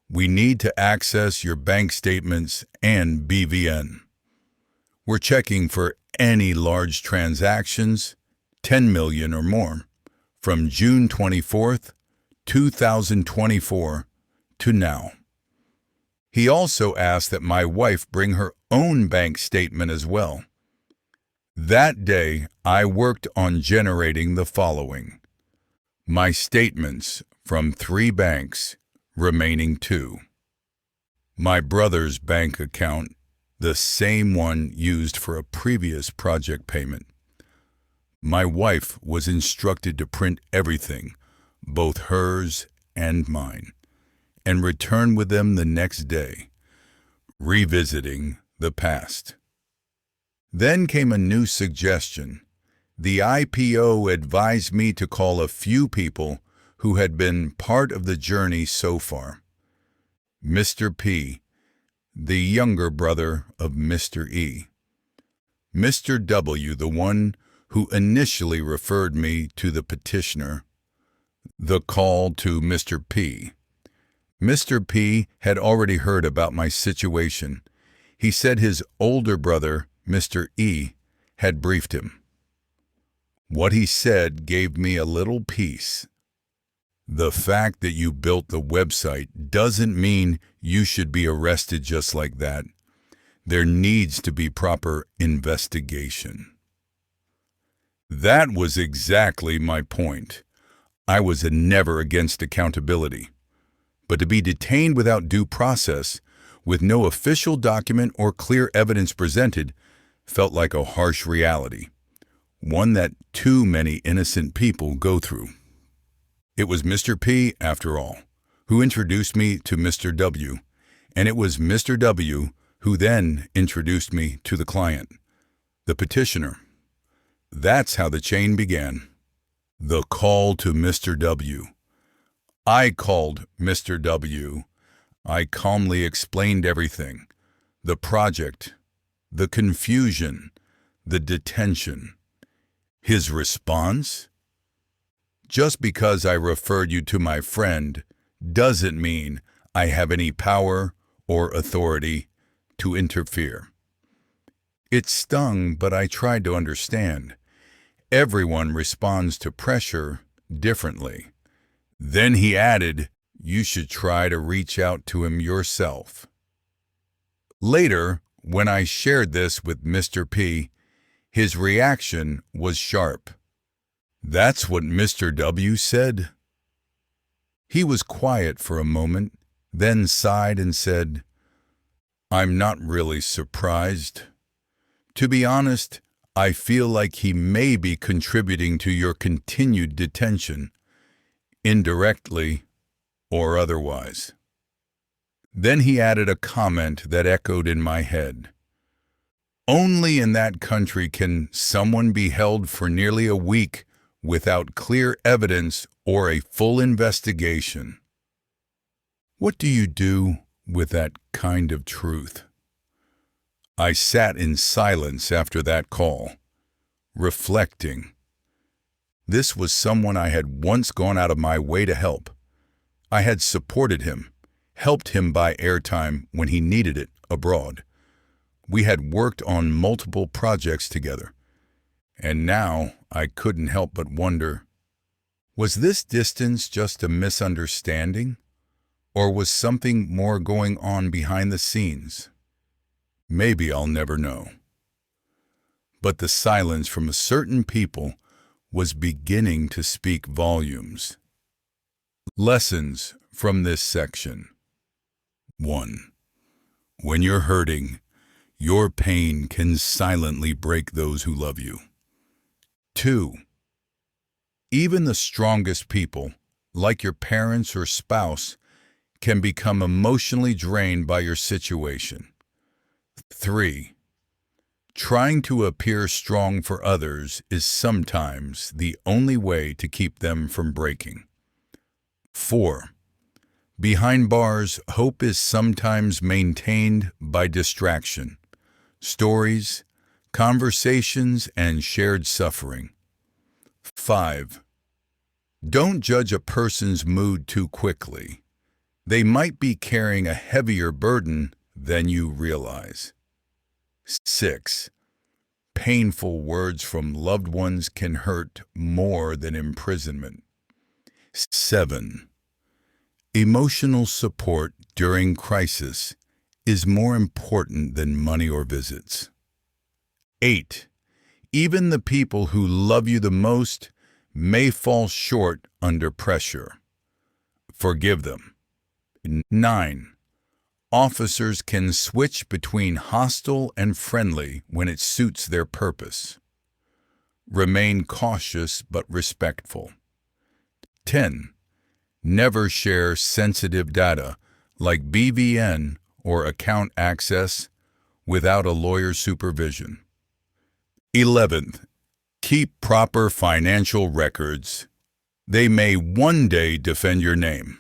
"We need to access your bank statements and BVN. We're checking for any large transactions, 10 million or more, from June 24th, 2024 to now." He also asked that my wife bring her own bank statement as well. That day, I worked on generating the following: my statements from 3 banks, remaining 2. My brother's bank account, the same one used for a previous project payment. My wife was instructed to print everything, both hers and mine, and return with them the next day, revisiting the past. Then came a new suggestion. The IPO advised me to call a few people who had been part of the journey so far. Mr. P, the younger brother of Mr. E. Mr. W, the one who initially referred me to the petitioner. The call to Mr. P. Mr. P had already heard about my situation. He said his older brother, Mr. E, had briefed him. What he said gave me a little peace. The fact that you built the website doesn't mean you should be arrested just like that. There needs to be proper investigation. That was exactly my point. I was never against accountability. But to be detained without due process, with no official document or clear evidence presented, felt like a harsh reality, one that too many innocent people go through. It was Mr. P, after all, who introduced me to Mr. W, and it was Mr. W who then introduced me to the client, the petitioner. That's how the chain began. The call to Mr. W. I called Mr. W. I calmly explained everything. The project, the confusion, the detention. His response? Just because I referred you to my friend doesn't mean I have any power or authority to interfere. It stung, but I tried to understand. Everyone responds to pressure differently. Then he added, you should try to reach out to him yourself. Later, when I shared this with Mr. P, his reaction was sharp. That's what Mr. W said? He was quiet for a moment, then sighed and said, I'm not really surprised. To be honest, I feel like he may be contributing to your continued detention, indirectly or otherwise. Then he added a comment that echoed in my head. Only in that country can someone be held for nearly a week without clear evidence or a full investigation. What do you do with that kind of truth? I sat in silence after that call, reflecting. This was someone I had once gone out of my way to help. I had supported him, helped him buy airtime when he needed it abroad. We had worked on multiple projects together. And now I couldn't help but wonder, was this distance just a misunderstanding? Or was something more going on behind the scenes? Maybe I'll never know. But the silence from a certain people was beginning to speak volumes. Lessons from this section. 1. When you're hurting, your pain can silently break those who love you. 2. Even the strongest people, like your parents or spouse, can become emotionally drained by your situation. 3. Trying to appear strong for others is sometimes the only way to keep them from breaking. 4. Behind bars, hope is sometimes maintained by distraction, stories, conversations, and shared suffering. 5. Don't judge a person's mood too quickly. They might be carrying a heavier burden than you realize. 6. Painful words from loved ones can hurt more than imprisonment. 7. Emotional support during crisis is more important than money or visits. 8. Even the people who love you the most may fall short under pressure. Forgive them. 9. Officers can switch between hostile and friendly when it suits their purpose. Remain cautious but respectful. 10. Never share sensitive data like BVN or account access without a lawyer's supervision. 11th, keep proper financial records. They may one day defend your name.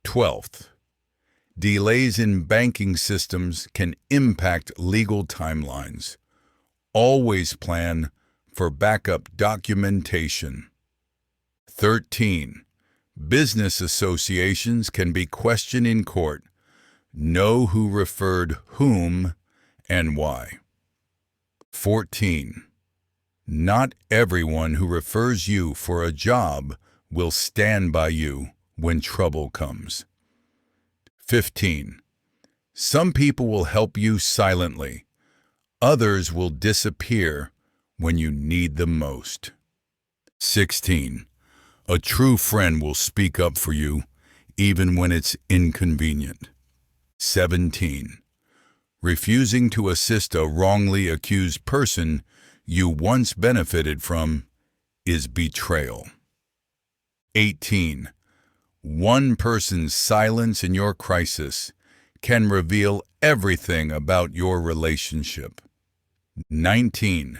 12th, delays in banking systems can impact legal timelines. Always plan for backup documentation. 13, business associations can be questioned in court. Know who referred whom and why. 14. Not everyone who refers you for a job will stand by you when trouble comes. 15. Some people will help you silently. Others will disappear when you need them most. 16. A true friend will speak up for you even when it's inconvenient. 17. Refusing to assist a wrongly accused person you once benefited from is betrayal. 18. One person's silence in your crisis can reveal everything about your relationship. 19.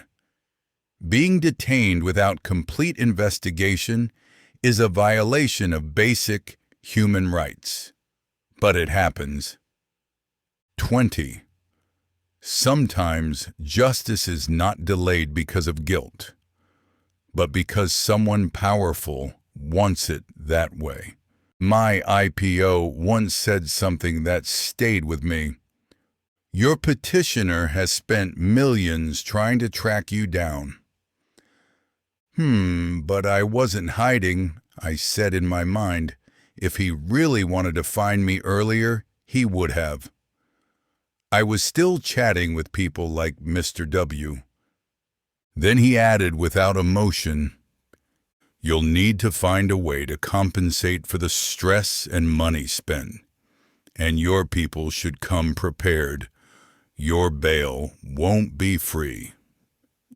Being detained without complete investigation is a violation of basic human rights. But it happens. 20. Sometimes justice is not delayed because of guilt, but because someone powerful wants it that way. My IPO once said something that stayed with me. Your petitioner has spent millions trying to track you down. But I wasn't hiding, I said in my mind. If he really wanted to find me earlier, he would have. I was still chatting with people like Mr. W. Then he added without emotion, "You'll need to find a way to compensate for the stress and money spent, and your people should come prepared. Your bail won't be free."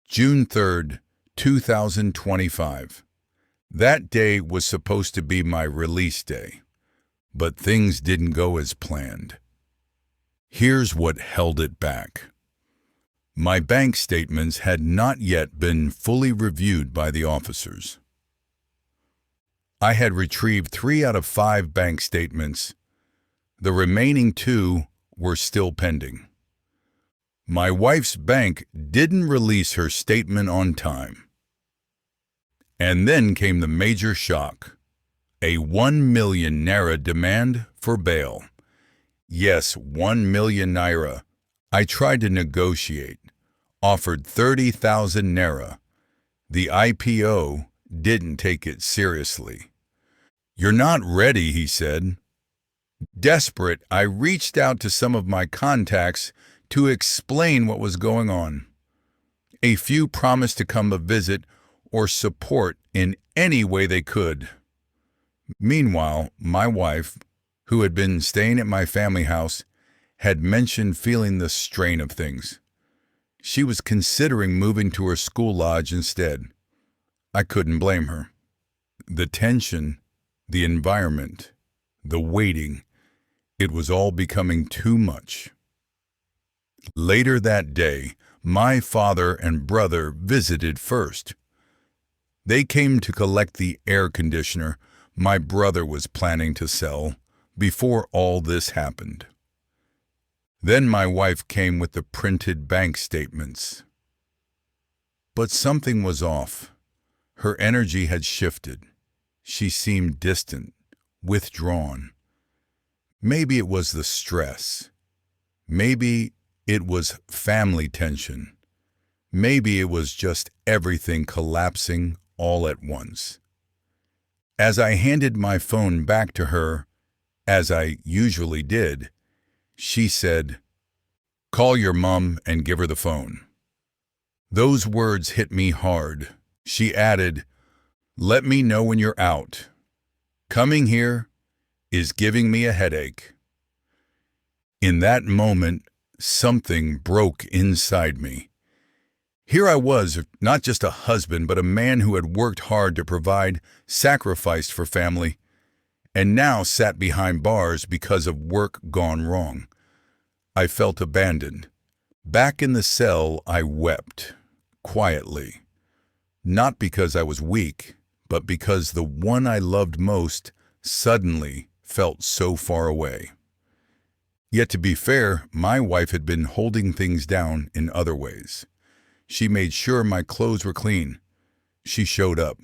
June 3rd, 2025. That day was supposed to be my release day, but things didn't go as planned. Here's what held it back. My bank statements had not yet been fully reviewed by the officers. I had retrieved 3 out of 5 bank statements. The remaining 2 were still pending. My wife's bank didn't release her statement on time. And then came the major shock. A 1 million naira demand for bail. Yes, 1 million naira. I tried to negotiate, offered 30,000 naira. The IPO didn't take it seriously. "You're not ready," he said. Desperate, I reached out to some of my contacts to explain what was going on. A few promised to come a visit or support in any way they could. Meanwhile, my wife, who had been staying at my family house, had mentioned feeling the strain of things. She was considering moving to her school lodge instead. I couldn't blame her. The tension, the environment, the waiting, it was all becoming too much. Later that day, my father and brother visited first. They came to collect the air conditioner my brother was planning to sell before all this happened. Then my wife came with the printed bank statements. But something was off. Her energy had shifted. She seemed distant, withdrawn. Maybe it was the stress. Maybe it was family tension. Maybe it was just everything collapsing all at once. As I handed my phone back to her, as I usually did, she said, "Call your mom and give her the phone." Those words hit me hard. She added, "Let me know when you're out. Coming here is giving me a headache." In that moment, something broke inside me. Here I was, not just a husband, but a man who had worked hard to provide, sacrificed for family, and now sat behind bars because of work gone wrong. I felt abandoned. Back in the cell, I wept, quietly. Not because I was weak, but because the one I loved most suddenly felt so far away. Yet to be fair, my wife had been holding things down in other ways. She made sure my clothes were clean. She showed up.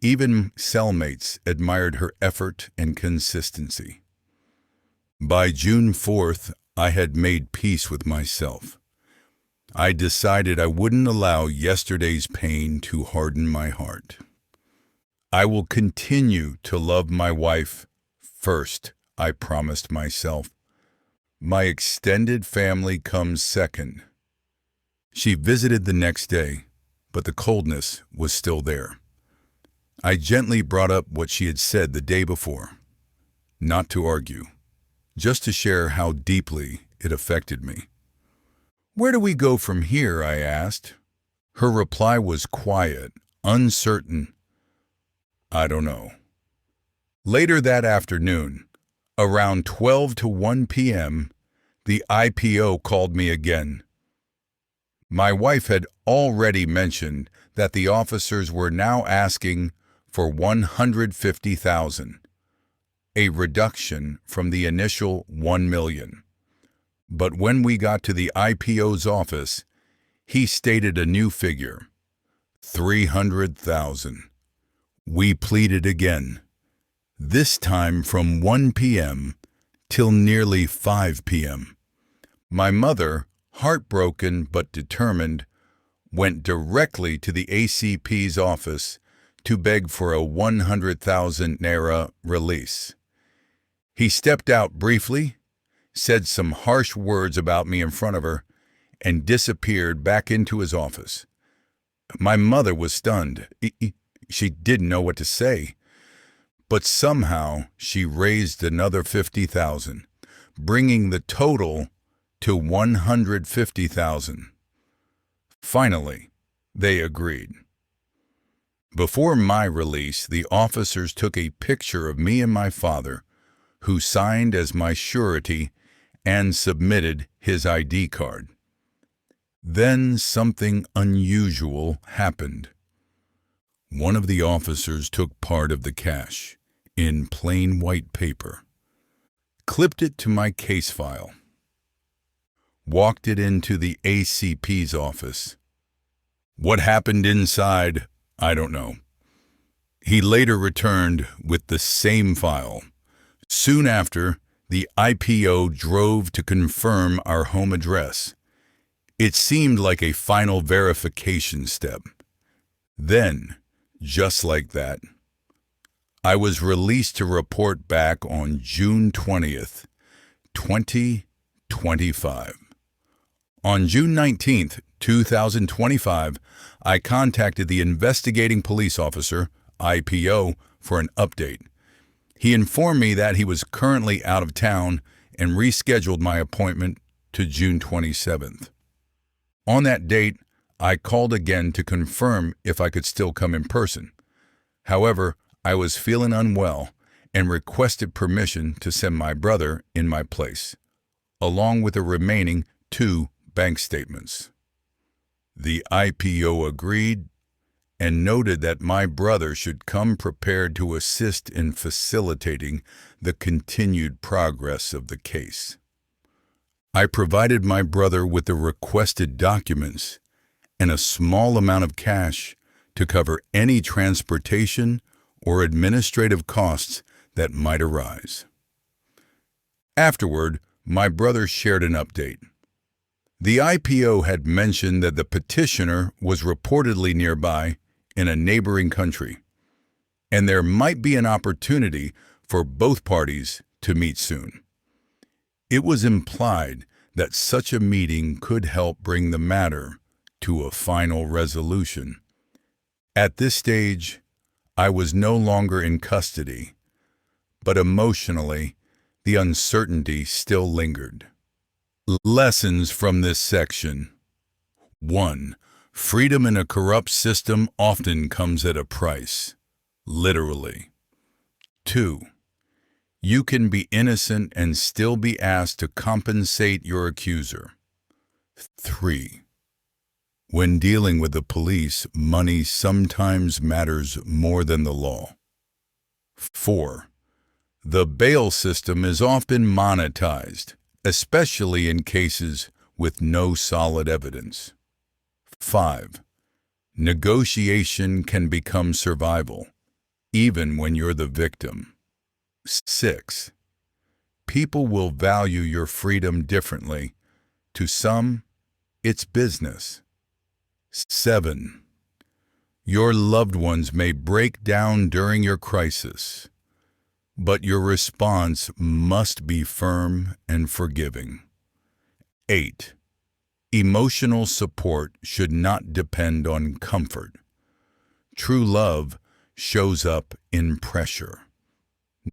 Even cellmates admired her effort and consistency. By June 4th, I had made peace with myself. I decided I wouldn't allow yesterday's pain to harden my heart. I will continue to love my wife first, I promised myself. My extended family comes second. She visited the next day, but the coldness was still there. I gently brought up what she had said the day before, not to argue, just to share how deeply it affected me. "Where do we go from here?" I asked. Her reply was quiet, uncertain. "I don't know. Later that afternoon, around 12 to 1 p.m., the IPO called me again. My wife had already mentioned that the officers were now asking for $150,000, a reduction from the initial $1 million. But when we got to the IPO's office, he stated a new figure, $300,000. We pleaded again, this time from 1 p.m. till nearly 5 p.m. My mother, heartbroken but determined, went directly to the ACP's office to beg for a 100,000 naira release. He stepped out briefly, said some harsh words about me in front of her, and disappeared back into his office. My mother was stunned. She didn't know what to say. But somehow she raised another 50,000, bringing the total to 150,000. Finally, they agreed. Before my release, the officers took a picture of me and my father, who signed as my surety and submitted his ID card. Then something unusual happened. One of the officers took part of the cash, in plain white paper, clipped it to my case file, walked it into the ACP's office. What happened inside, I don't know. He later returned with the same file. Soon after, the IPO drove to confirm our home address. It seemed like a final verification step. Then, just like that, I was released to report back on June 20th, 2025. On June 19th, 2025, I contacted the investigating police officer, IPO, for an update. He informed me that he was currently out of town and rescheduled my appointment to June 27th. On that date, I called again to confirm if I could still come in person. However, I was feeling unwell and requested permission to send my brother in my place, along with the remaining 2 bank statements. The IPO agreed and noted that my brother should come prepared to assist in facilitating the continued progress of the case. I provided my brother with the requested documents and a small amount of cash to cover any transportation or administrative costs that might arise. Afterward, my brother shared an update. The IPO had mentioned that the petitioner was reportedly nearby in a neighboring country, and there might be an opportunity for both parties to meet soon. It was implied that such a meeting could help bring the matter to a final resolution. At this stage, I was no longer in custody, but emotionally, the uncertainty still lingered. Lessons from this section. 1. Freedom in a corrupt system often comes at a price, literally. 2. You can be innocent and still be asked to compensate your accuser. 3. When dealing with the police, money sometimes matters more than the law. 4. The bail system is often monetized, especially in cases with no solid evidence. 5. Negotiation can become survival, even when you're the victim. 6. People will value your freedom differently. To some, it's business. 7. Your loved ones may break down during your crisis, but your response must be firm and forgiving. 8. Emotional support should not depend on comfort. True love shows up in pressure.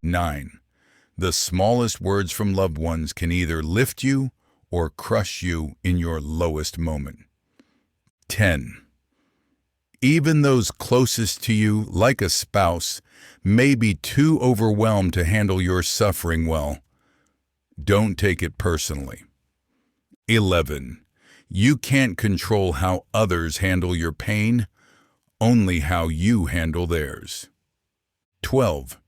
9. The smallest words from loved ones can either lift you or crush you in your lowest moment. 10. Even those closest to you, like a spouse, may be too overwhelmed to handle your suffering well. Don't take it personally. 11. You can't control how others handle your pain, only how you handle theirs. 12.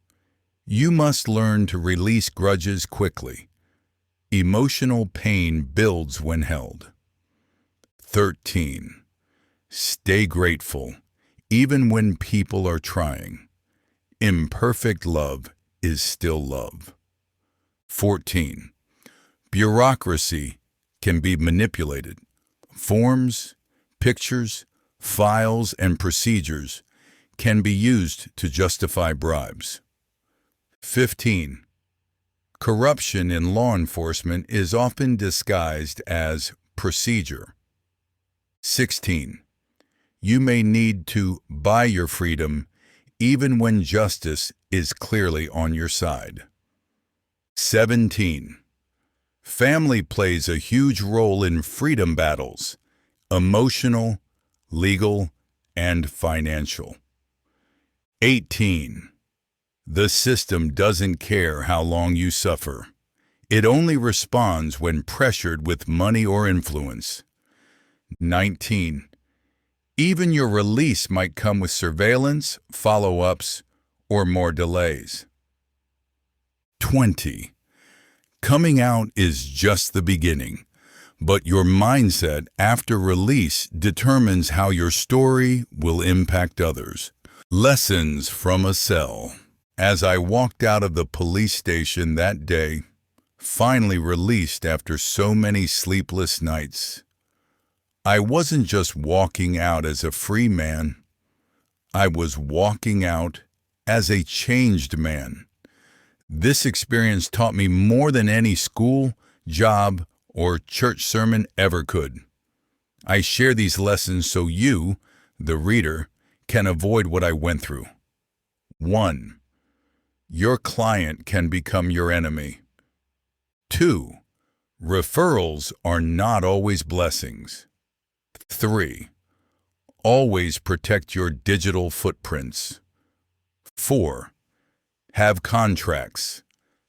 You must learn to release grudges quickly. Emotional pain builds when held. 13. Stay grateful, even when people are trying. Imperfect love is still love. 14. Bureaucracy can be manipulated. Forms, pictures, files, and procedures can be used to justify bribes. 15. Corruption in law enforcement is often disguised as procedure. 16. You may need to buy your freedom even when justice is clearly on your side. 17. Family plays a huge role in freedom battles, emotional, legal, and financial. 18. The system doesn't care how long you suffer. It only responds when pressured with money or influence. 19. Even your release might come with surveillance, follow-ups, or more delays. 20. Coming out is just the beginning, but your mindset after release determines how your story will impact others. Lessons from a cell. As I walked out of the police station that day, finally released after so many sleepless nights, I wasn't just walking out as a free man. I was walking out as a changed man. This experience taught me more than any school, job, or church sermon ever could. I share these lessons so you, the reader, can avoid what I went through. 1. Your client can become your enemy. 2. Referrals are not always blessings. 3. Always protect your digital footprints. 4. Have contracts,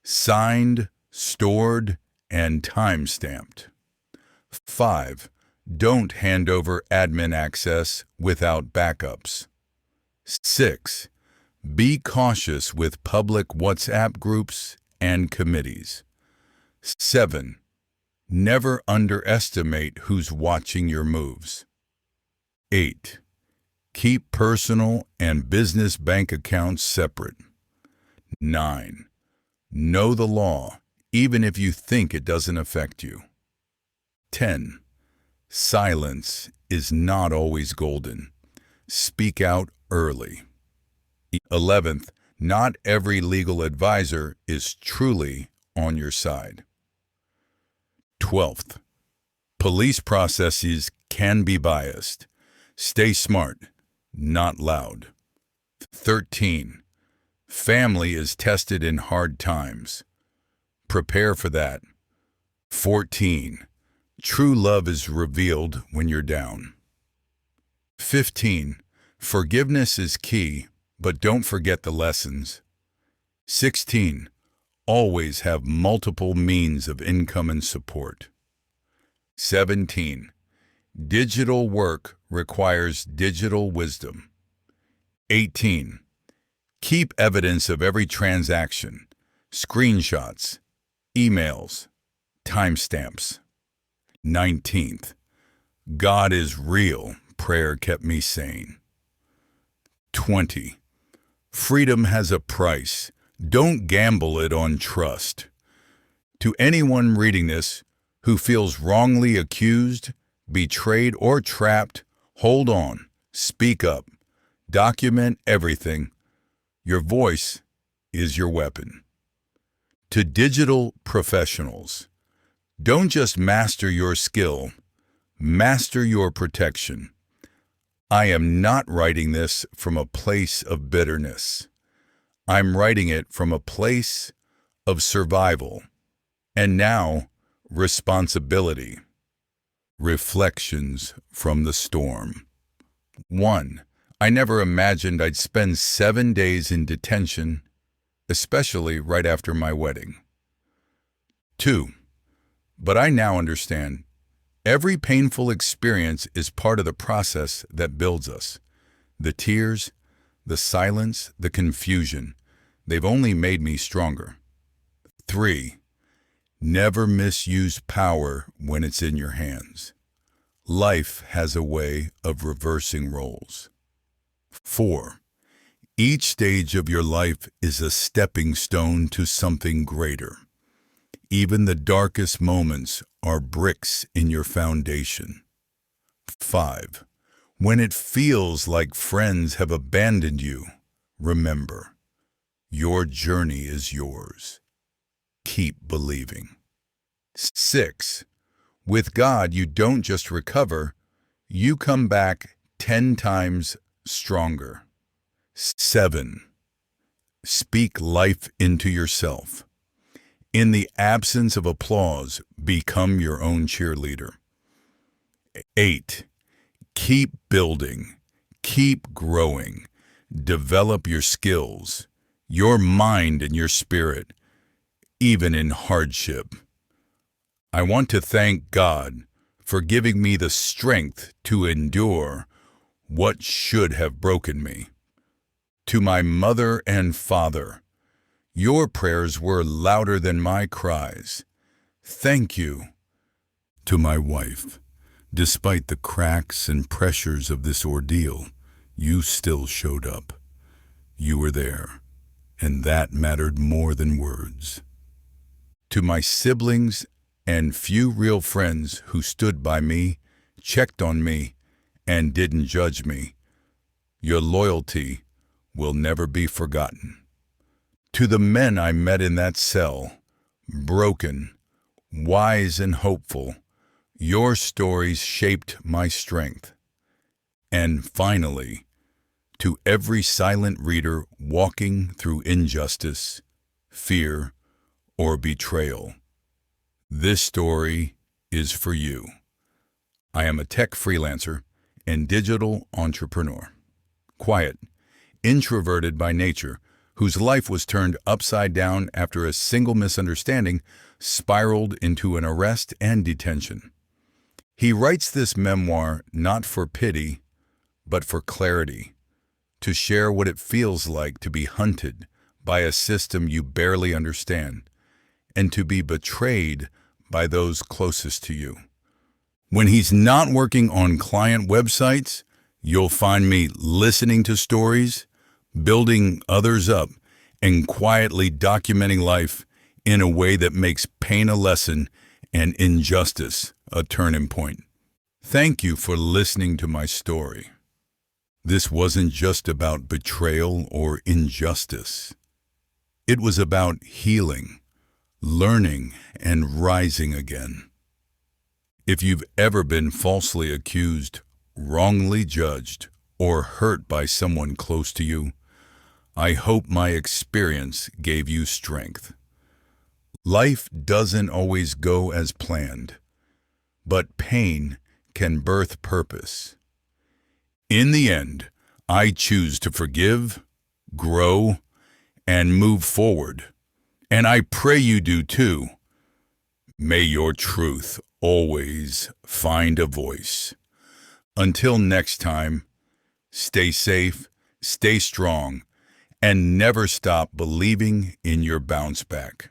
signed, stored, and time-stamped. 5. Don't hand over admin access without backups. 6. Be cautious with public WhatsApp groups and committees. 7. Never underestimate who's watching your moves. 8. Keep personal and business bank accounts separate. 9. Know the law, even if you think it doesn't affect you. 10. Silence is not always golden. Speak out early. 11th, not every legal advisor is truly on your side. 12th, police processes can be biased. Stay smart, not loud. 13, family is tested in hard times. Prepare for that. 14, true love is revealed when you're down. 15, forgiveness is key, but don't forget the lessons. 16, always have multiple means of income and support. 17, digital work requires digital wisdom. 18, keep evidence of every transaction, screenshots, emails, timestamps. 19th, God is real, prayer kept me sane. 20, freedom has a price. Don't gamble it on trust. To anyone reading this who feels wrongly accused, betrayed, or trapped, hold on, speak up, document everything. Your voice is your weapon. To digital professionals, don't just master your skill, master your protection. I am not writing this from a place of bitterness. I'm writing it from a place of survival, and now responsibility. Reflections from the storm. 1. I never imagined I'd spend 7 days in detention, especially right after my wedding. 2. But I now understand. Every painful experience is part of the process that builds us. The tears, the silence, the confusion, they've only made me stronger. 3. Never misuse power when it's in your hands. Life has a way of reversing roles. 4. Each stage of your life is a stepping stone to something greater. Even the darkest moments are bricks in your foundation. 5. When it feels like friends have abandoned you, remember, your journey is yours. Keep believing. 6. With God, you don't just recover, you come back 10 times stronger. 7. Speak life into yourself. In the absence of applause, become your own cheerleader. 8. Keep building. Keep growing. Develop your skills, your mind and your spirit, even in hardship. I want to thank God for giving me the strength to endure what should have broken me. To my mother and father, your prayers were louder than my cries. Thank you. To my wife, despite the cracks and pressures of this ordeal, you still showed up. You were there, and that mattered more than words. To my siblings and few real friends who stood by me, checked on me, and didn't judge me, your loyalty will never be forgotten. To the men I met in that cell, broken, wise and hopeful, your stories shaped my strength. And finally, to every silent reader walking through injustice, fear, or betrayal, this story is for you. I am a tech freelancer and digital entrepreneur. Quiet, introverted by nature, whose life was turned upside down after a single misunderstanding spiraled into an arrest and detention. He writes this memoir not for pity, but for clarity, to share what it feels like to be hunted by a system you barely understand, and to be betrayed by those closest to you. When he's not working on client websites, you'll find me listening to stories, building others up, and quietly documenting life in a way that makes pain a lesson and injustice a turning point. Thank you for listening to my story. This wasn't just about betrayal or injustice. It was about healing, learning, and rising again. If you've ever been falsely accused, wrongly judged, or hurt by someone close to you, I hope my experience gave you strength. Life doesn't always go as planned, but pain can birth purpose. In the end, I choose to forgive, grow, and move forward. And I pray you do too. May your truth always find a voice. Until next time, stay safe, stay strong, and never stop believing in your bounce back.